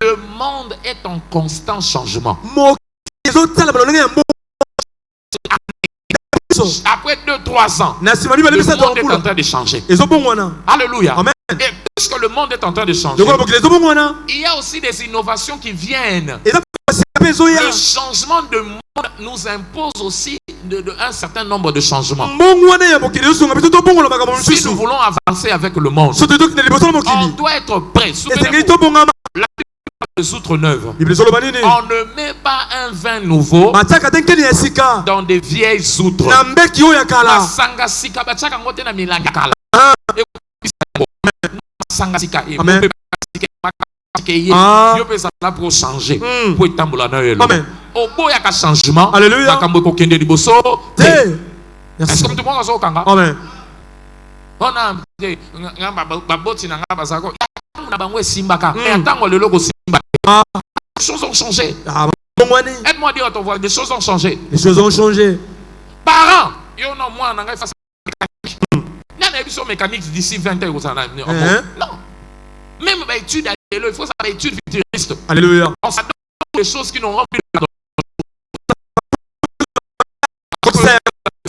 Le monde est en constant changement. Après 2-3 ans, le monde est en train de changer. Alléluia. Amen. Et puisque le monde est en train de changer, il y a aussi des innovations qui viennent. Le changement de monde nous impose aussi un certain nombre de changements. Si nous voulons avancer avec le monde, on doit être prêt. Souvenez-vous, la des outres neuves. On ne met pas un vin nouveau dans des vieilles outres. Pour changer, pour être changement. Alléluia. Est-ce que tout le monde a ça au Kanga? Amen. On a les choses ont changé. Aide-moi à dire à ton voisin, les choses ont changé. Les choses ont changé. Parents, il y a moi on a fait mécanique. Il y a des mécaniques d'ici 20 ans. Non. Même études, il faut savoir études futuristes. Alléluia. On s'adonne des choses qui n'ont plus de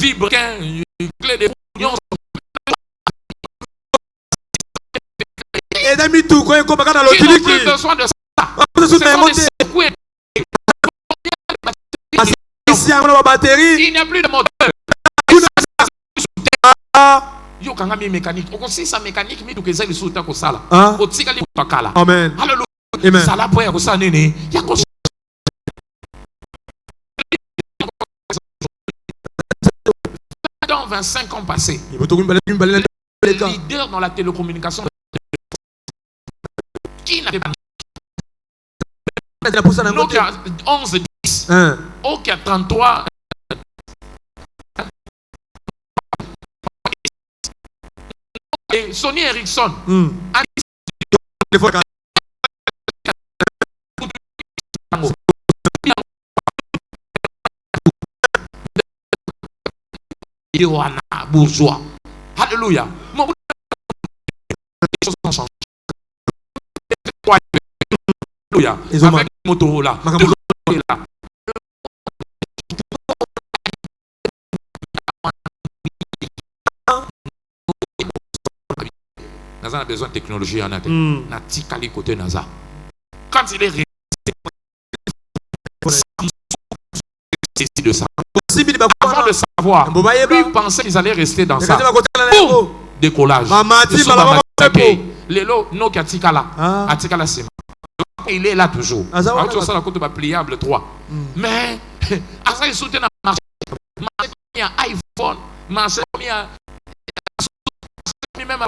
vibre, clé de union. Et d'amis tout, quand on regarde Qui n'ont plus besoin de ça. Ce sont des circuits. Il n'y a plus de moteur. Yo kanga mi mécanique. On sait sa mécanique mi tukeza li suta ko sala. O tika li pakala. Amen. Hallelujah. Amen. Sala boya ko sa nene. Ya ko dans 25 ans passés. Le leader dans la télécommunication qui n'avait pas Nokia 1110. Nokia 33. Et Sony Ericsson. Bourgeois. Alléluia. Les choses ont changé. Alléluia. Avec Motorola. Naza a besoin de technologie en interne. Natikali côté Naza. Quand il est resté de ça. Avant de savoir, lui pensait qu'ils allaient rester dans ça. Boum! Décollage. Lelo Nokia Tikala. Atikala Sima. Il est là toujours. Alors ça la côte pliable 3. Mais ça il soutient dans marché. Marché il y a iPhone, marché il y a même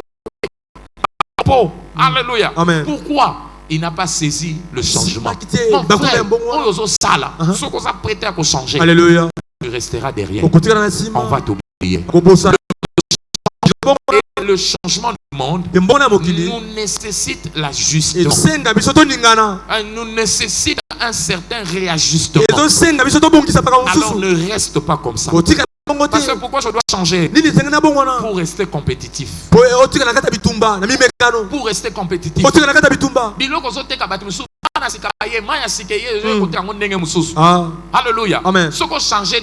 Alléluia. Amen. Pourquoi il n'a pas saisi le changement? Mon frère, on ose ça là. Ce qu'on a prêté à changer. Alléluia. Tu resteras derrière. On va t'oublier. Et le changement du monde nous nécessite l'ajustement. Nous nécessite un certain réajustement. Alors ne reste pas comme ça. Parce que pourquoi je dois changer? Pour rester compétitif. Pour rester compétitif. Alléluia. Amen. Ce qu'on change,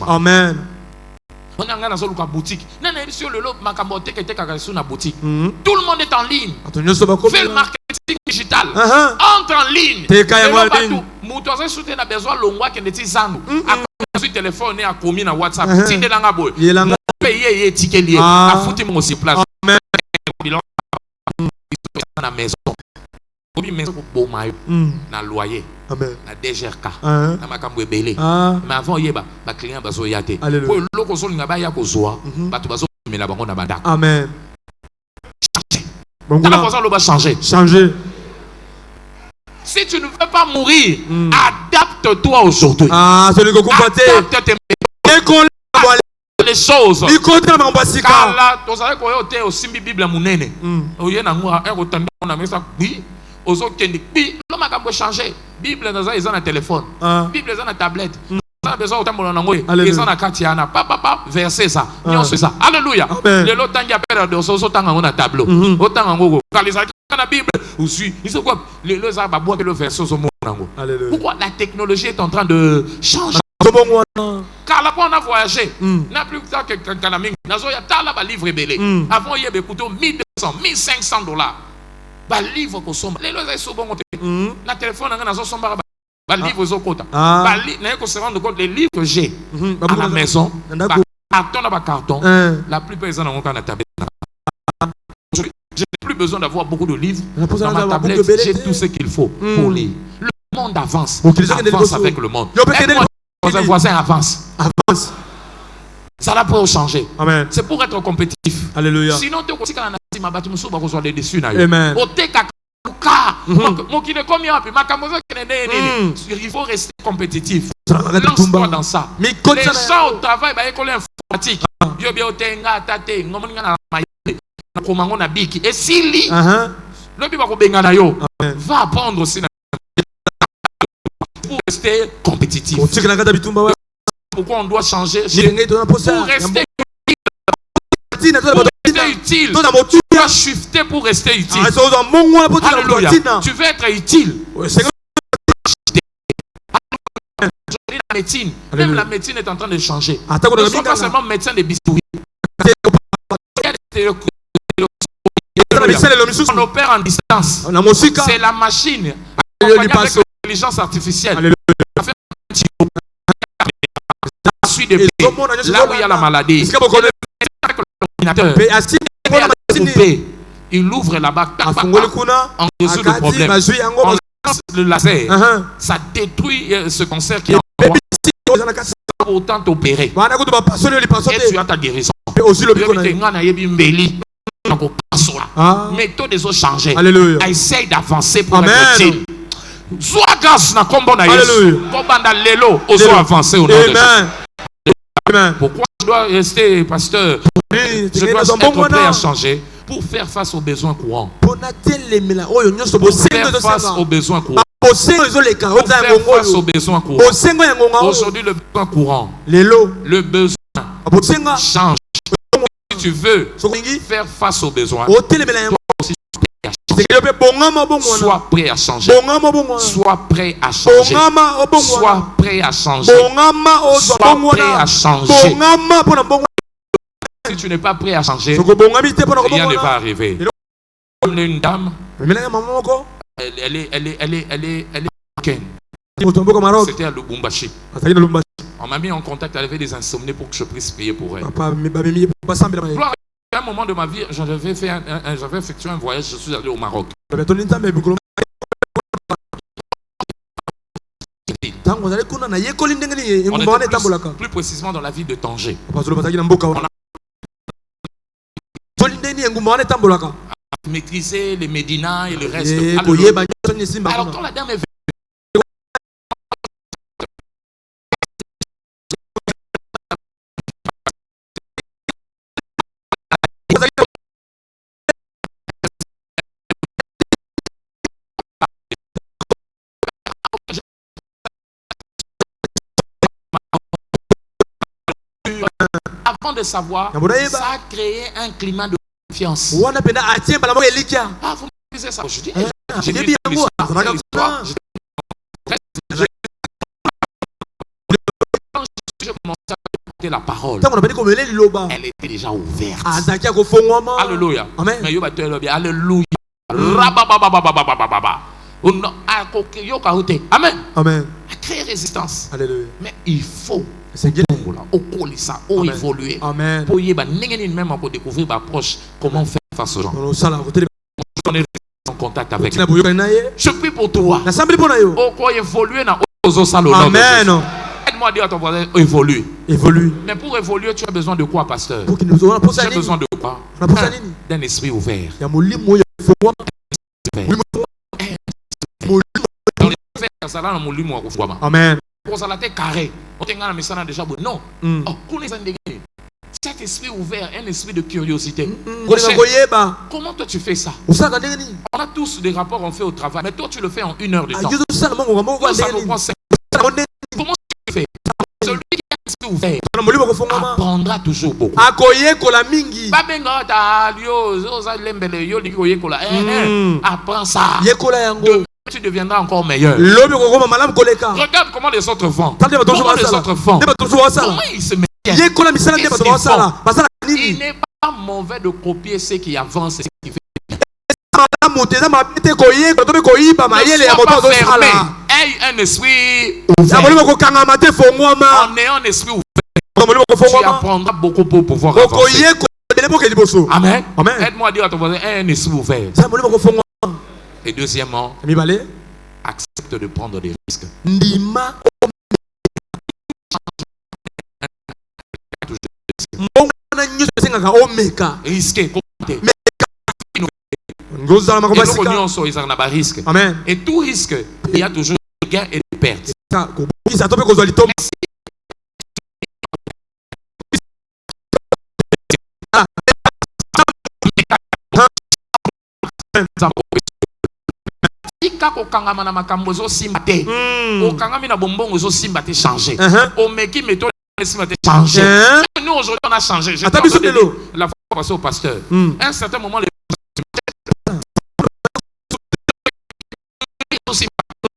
Amen. On a une boutique. Tout le monde est en ligne. Fais le marketing digital. Entre en ligne. Téléphone à commis na WhatsApp. Si de langa boy. Payer ticket lié. A foutu mon aussi place. Amen. Na maison. Obi maison pour bon mayo. Na loyer. Amen. Na DGRK. Na makambo ebele. Mais avant yeba ba client bazo yate. Pour loko so linga ba ya ko zoa. Ba to bazo mais la bango na banda. Amen. Bon là pour va changer. Changer. Si tu ne veux pas mourir, adapte-toi aujourd'hui. Celui que vous adapte les choses. Car là, tu savez qu'on est au Simbi Bible à Mounene. Au Yen Amour, on a mis ça. Oui, aux autres qui disent, l'homme a qu'à changer. Bible, ils ont un téléphone. Bible, ils ont une tablette. Ils ont besoin de ils ont un Katiana. Papa, verset ça. Ils fait ça. Alléluia. Les autres, ils appellent de ce temps on a tableau. Autant en gros. Quand les la Bible, ou suit, ils sont quoi? Les arbres le verset au monde. Pourquoi la technologie est en train de changer? Car là, on a voyagé, n'a plus que ça que Kanaming. Nazo ya tala ba livre belé. Avant il y avait coûté 1200, 1500 $. Ba livre ko somba. Les lois sont bon. La téléphone na nazo somba ba livre zo kota. Ba li na ko se rendre compte les livres que j'ai à la maison. Carton. La plupart des gens ont un tablette. Je n'ai plus besoin d'avoir beaucoup de livres. Dans ma tablette, j'ai tout ce qu'il faut pour lire. Le monde avance. Avance avec le monde. Vos voisins avancent. Ça là pour changer. C'est pour être compétitif. Alléluia. Sinon, tu as des dessus. Amen. Il faut rester compétitif. Lance-toi dans ça. Les gens au travail, ils informatique. Et s'il lit, va apprendre aussi pour rester compétitif. Pourquoi on doit changer? Pour rester utile. Tu dois shifter pour rester utile. Alléluia. Tu veux être utile. La médecine, même la médecine est en train de changer. Ne sois pas seulement médecin de bistouri. On opère en distance. C'est la machine avec l'intelligence artificielle. Là où il y a la maladie, il ouvre là-bas, on résout le problème. On lance le laser, ça détruit ce cancer qui est en toi. Autant t'opérer. Et tu as ta guérison. Méthode des autres changées. Essaye d'avancer pour être utile. Sois grâce na kombo na Yesu. Kobanda lelo ozo avancer au nom de Jésus. Pourquoi je dois rester pasteur? Je dois être prêt à changer pour faire face aux besoins courants. Pour faire face aux besoins courants. Pour faire face aux besoins courants. Aujourd'hui le besoin courant. Le besoin change. Si tu veux faire face aux besoins, sois prêt à changer. Sois prêt à changer. Sois prêt à changer. Sois prêt à changer. Si tu n'es pas prêt à changer, rien ne va arriver. Comme une dame, elle est africaine. C'était à Lubumbashi. On m'a mis en contact, elle avait des insomnies pour que je puisse payer pour elle. À un moment de ma vie, j'avais effectué un voyage, je suis allé au Maroc. On était plus précisément dans la ville de Tanger. On a maîtrisé les Médina et le reste. Alors quand la dame est venue, de savoir, ça a créé un climat de confiance. Ah, vous me disez ça aujourd'hui. J'ai J'ai dit je commençais à écouter la parole. Elle était déjà ouverte. Alléluia. Amen. Mais alléluia. Amen. Amen. À créer résistance. Alléluia. Mais il faut Amen. évoluer. Amen. Pour même pour découvrir l'approche, comment faire face aux gens. On est en contact avec eux. Je prie pour toi. Oh, quoi évoluer dans Amen. Aide-moi à dire à ton voisin, évolue. Évolue. Mais pour évoluer, tu as besoin de quoi, pasteur? Tu as besoin de quoi? D'un esprit ouvert. Amen. Non. Cet esprit ouvert, un esprit de curiosité. Comment toi tu fais ça? On a tous des rapports qu'on fait au travail, mais toi tu le fais en 1 heure de temps. Nous, ça nous prend 5 minutes. Comment tu fais? Celui qui a l'esprit ouvert apprendra toujours beaucoup. Apprends ça. Demain, tu deviendras encore meilleur. Regarde comment les autres font. Comment les autres font. Comment ils se mettent. Il n'est pas mauvais de copier ce qui avance et ce qui fait. Ne sois pas fermé. Aie un esprit ouvert. En ayant un esprit ouvert, tu apprendras beaucoup pour pouvoir avancer. Amen. Aide-moi à dire à ton voisin, aie un esprit ouvert. Et deuxièmement, accepte de prendre des risques. Risquer. Et tout risque, il y a toujours des gains et des pertes. Nous aujourd'hui on a changé. La fois passée au pasteur. À un certain moment,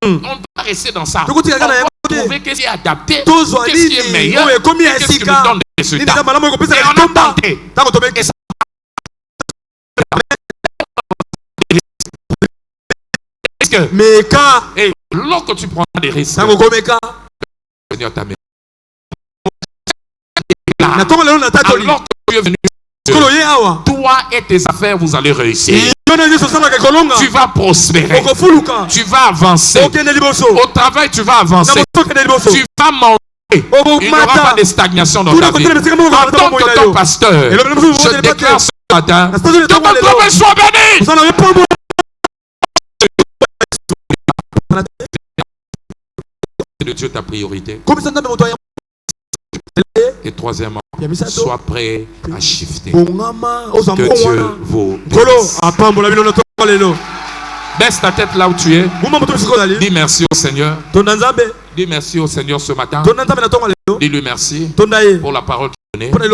on doit rester dans ça. On doit trouver qu'est-ce qui est adapté, qu'est-ce qui est meilleur, qu'est-ce qui nous donne des résultats. Et on a tenté. Et lorsque tu prends des risques, Seigneur t'a mis. Alors que tu es venu, toi et tes affaires, vous allez réussir. Tu vas prospérer. Tu vas avancer. Au travail, tu vas avancer. Tu vas manger. Il n'y aura pas de stagnation dans ta vie. En tant que ton pasteur, je déclare ce matin que ton travail soit béni. De Dieu ta priorité. Et troisièmement, sois prêt à shifter. Que Dieu vous bénisse. Baisse ta tête là où tu es. Dis merci au Seigneur. Dis merci au Seigneur ce matin. Dis-lui merci pour la parole qu'il a donnée.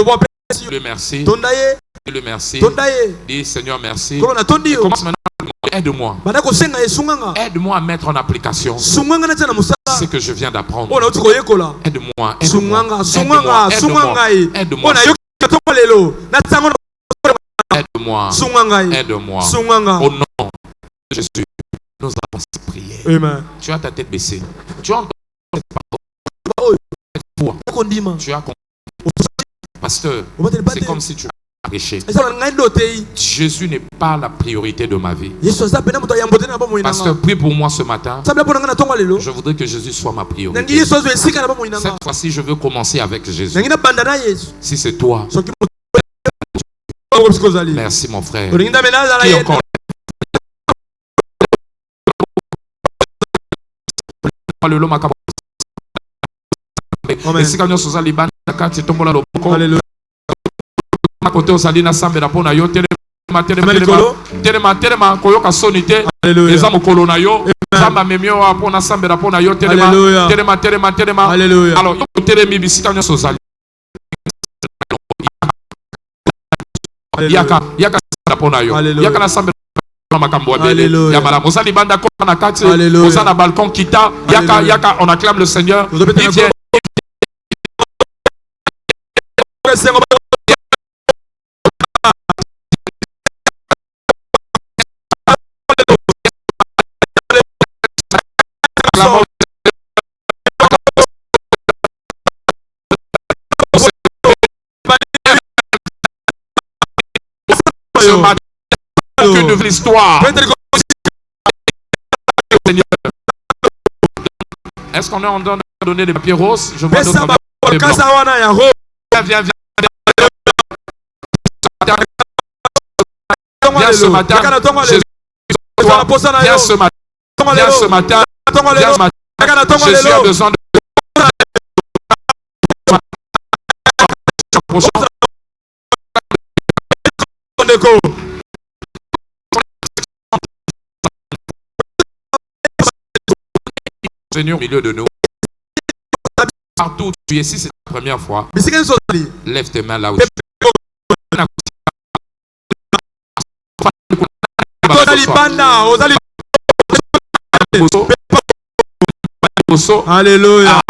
Dis-lui merci. Dis-lui merci. Dis Seigneur merci. Commence maintenant. Aide-moi. Aide-moi à mettre en application ce que je viens d'apprendre. Aide-moi. Aide-moi. Aide-moi. Aide-moi. Au nom de Jésus, nous allons prier. Tu as ta tête baissée. Tu as entendu cette parole. Tu as compris. Pasteur, c'est comme si tu as prêché. Jésus n'est pas la priorité de ma vie. Pasteur, prie pour moi ce matin. Je voudrais que Jésus soit ma priorité. Cette fois-ci, je veux commencer avec Jésus. Si c'est toi, merci mon frère. Qui encore? Alléluia. Côté au salina sambela pona yo telema koyoka sonité eza mokolo na yo samba memio pona sambela pona yo telema alors yo telemi bisika nyoso sali Yaka pona yo. Yaka la sambe makambo bele. Yamala mosali banda ko na kati. Osana balcon kita. Yaka on acclame le Seigneur. Il vient. Ce matin, aucune nouvelle histoire. Est-ce qu'on est en train de donner des papiers roses? Je vois d'autres papiers blancs. Viens ce matin. Jésus, viens ce matin. Viens ce matin. Jésus a besoin de Seigneur au milieu de nous. Partout où tu es, si c'est la première fois, lève tes mains là où tu es. Alléluia.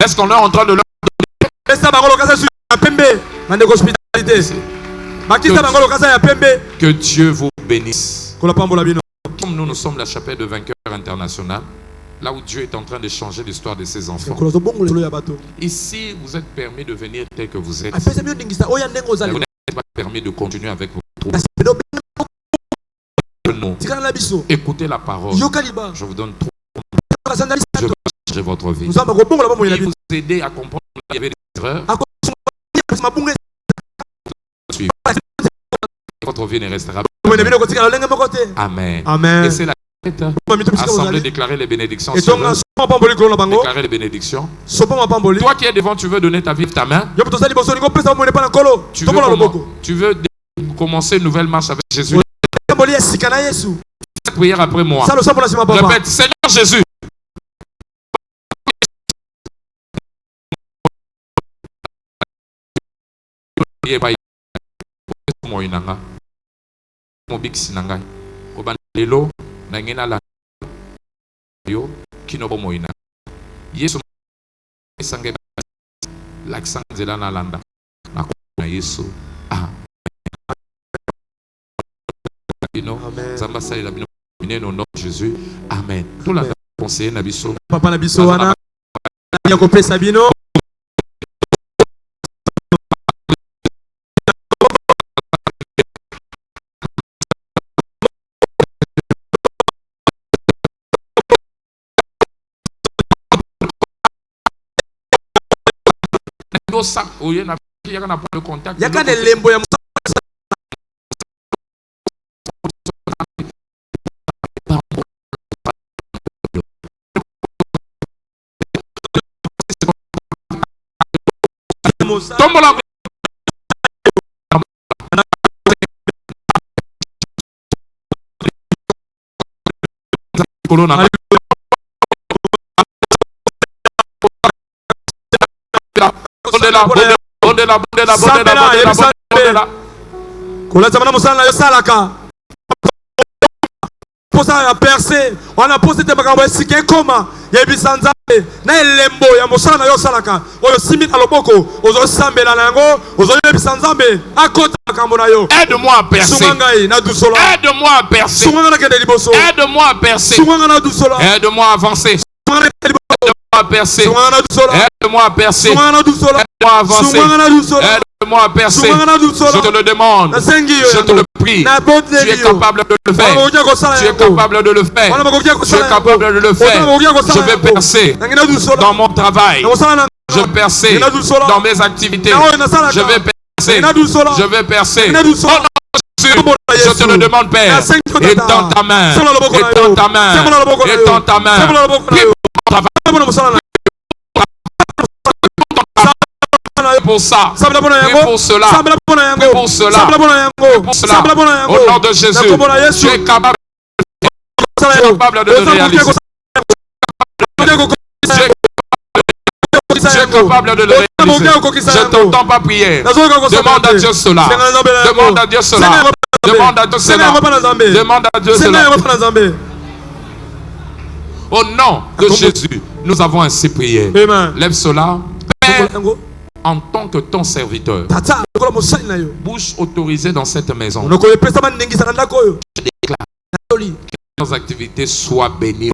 Est-ce qu'on est en train de leur que Dieu vous bénisse. Comme nous sommes la chapelle de vainqueurs internationale, là où Dieu est en train de changer l'histoire de ses enfants. Ici, vous êtes permis de venir tel que vous êtes. Vous n'êtes pas permis de continuer avec vos troubles. Écoutez la parole. Je vous donne trop. Je vais changer votre vie. Et vous aider à comprendre qu'il y avait des erreurs. Votre vie ne restera pas. Amen. Amen. Et c'est la assemblée déclarer les bénédictions. Déclarer les bénédictions. Toi qui es devant, tu veux donner ta vie, ta main. Tu veux commencer une nouvelle marche avec Jésus. Prière après moi. Répète, Seigneur Jésus. Lelo nangena la yo kinobo moina Yesu sange l'accent de la landa na Yesu zamba sali la bino au nom de Jésus amen. Tout la conseiller na biso papa na biso wana ya ko pesa bino ça ou il y a un point de contact. Il y a des lembo ya tombe la corona. Posa percé, on a posé des makambo esike koma, ya bisanza na elembo ya mosala na yo salaka. Oyo simit aloboko, ozo sambela nango, ozo bisanza be akota makambo na yo. Aide-moi à percer. Aide-moi à percer. Aide-moi à percer. Aide-moi à avancer. Aide-moi à percer. Aide-moi à percer. Aide-moi à avancer. Aide-moi à percer. Je te le demande. Je te le prie. Tu es capable de le faire. Tu es capable de le faire. Tu es capable de le faire. Je vais percer dans mon travail. Je vais percer dans mes activités. Je vais percer. Je vais percer. Je te le demande, Père. Étends ta main. Étends ta main. Étends ta main. Pour ça, pour cela, pour cela, pour cela, au nom de Jésus, tu es capable de le réaliser. Tu es capable de le réaliser. Je ne t'entends pas prier. Demande à Dieu cela. Demande à Dieu cela. Demande à Dieu cela. Demande à Dieu cela. Au nom de Jésus, nous avons ainsi prié. Lève cela. Père, en tant que ton serviteur, bouche autorisée dans cette maison, je déclare que nos activités soient bénies.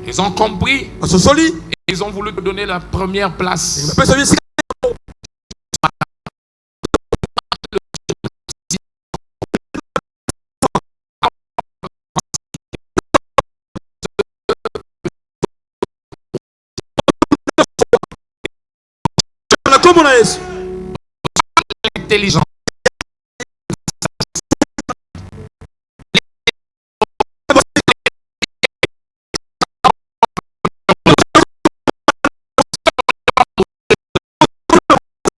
Ils ont compris et ils ont voulu te donner la première place. L'intelligence.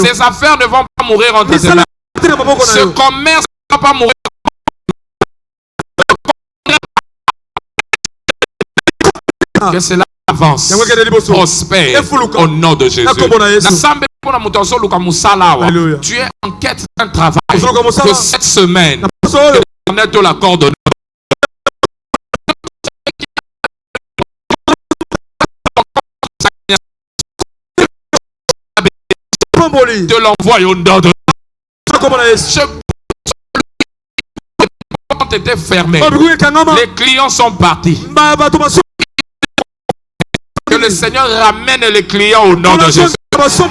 Ces affaires ne vont pas mourir entre tes mains. Ce commerce ne va pas mourir. Que cela avance, prospère au nom de Jésus. Tu es en quête d'un travail que cette semaine, que l'Éternel te l'accorde. Te l'envoie au nom de Jésus. Les portes étaient fermées. Les clients sont partis. Que le Seigneur ramène les clients au nom de Jésus. Je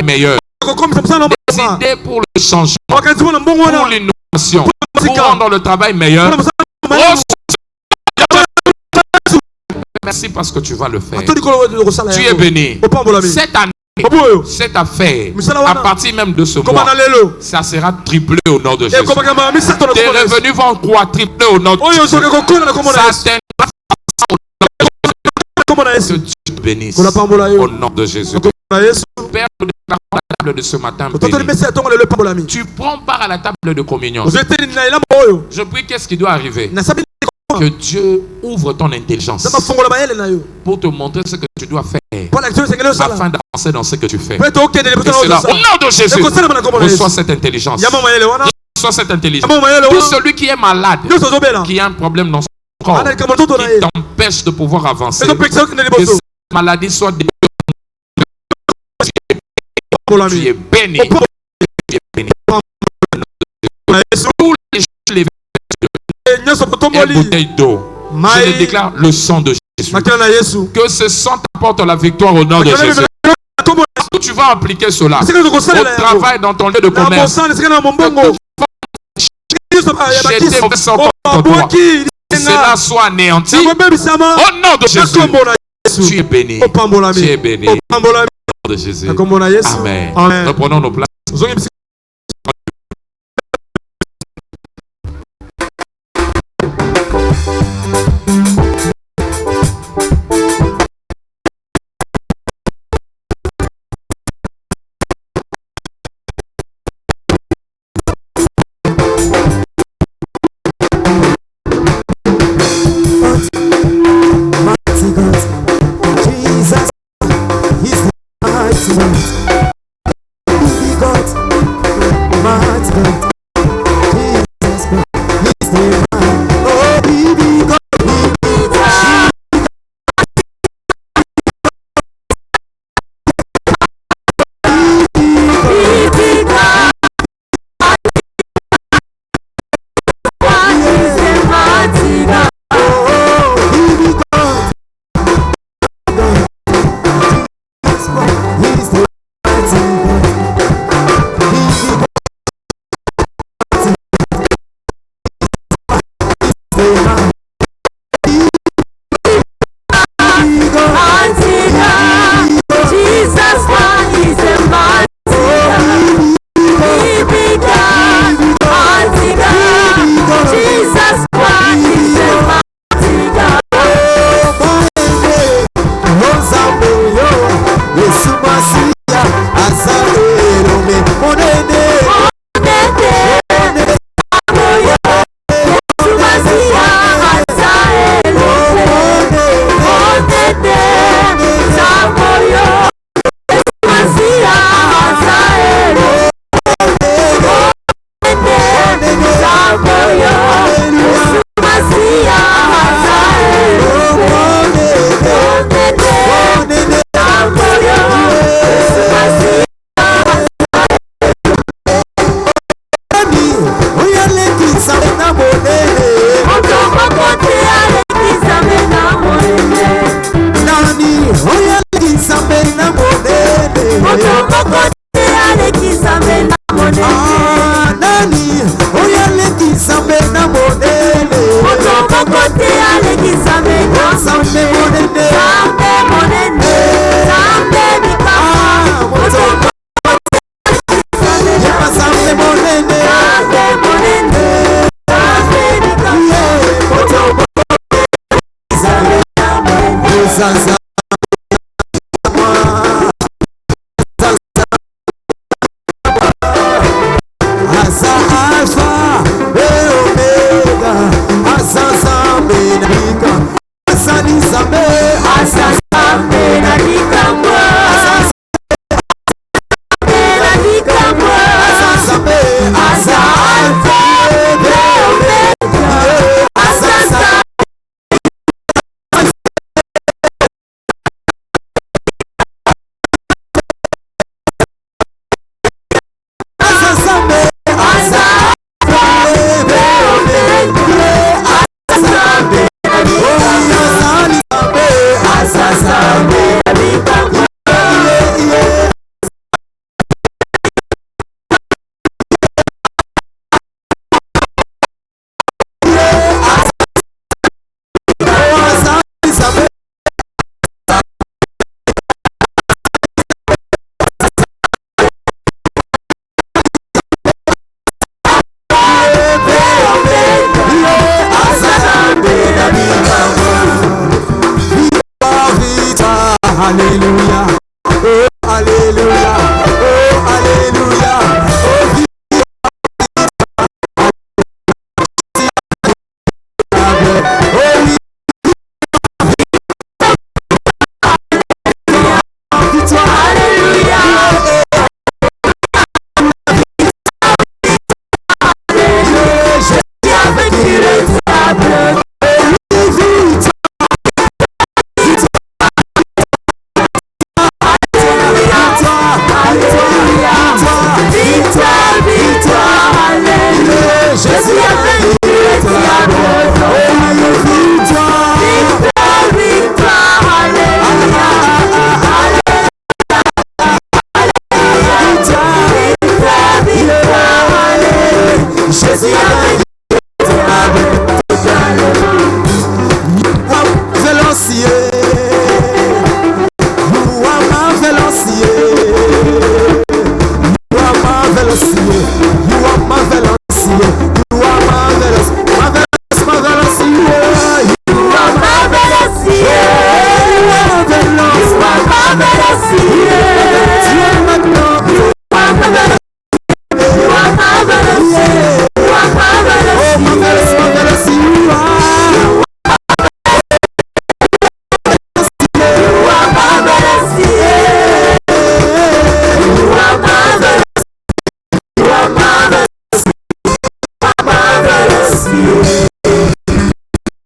meilleur. Des idées pour le changement, pour l'innovation, pour rendre le travail meilleur. Merci parce que tu vas le faire. Tu es béni. Cette année, cette affaire, à partir même de ce mois, ça sera triplé au nom de Jésus. Tes revenus vont quadrupler au nom de Jésus. Ça que tu te bénisses au nom de Jésus. Père, la table de ce matin, tu prends part à la table de communion. Je prie, qu'est-ce qui doit arriver? Que Dieu ouvre ton intelligence pour te montrer ce que tu dois faire afin d'avancer dans ce que tu fais. Et cela, au nom de Jésus, reçois cette intelligence. Reçois cette intelligence. Tout celui qui est malade, qui a un problème dans son corps, qui t'empêche de pouvoir avancer, que cette maladie soit délivrée. Tu es béni. Tu es béni. Tous les jours, et bouteille d'eau. Je le déclare, le sang de Jésus. Que ce sang t'apporte la victoire au nom de Jésus. Tu vas appliquer cela au travail, dans ton lieu de commerce. Jeter mauvais sort contre toi. Que cela soit anéanti au nom de Jésus. Tu es béni. Tu es béni. Au nom de Jésus. Amen. Reprenons nos places.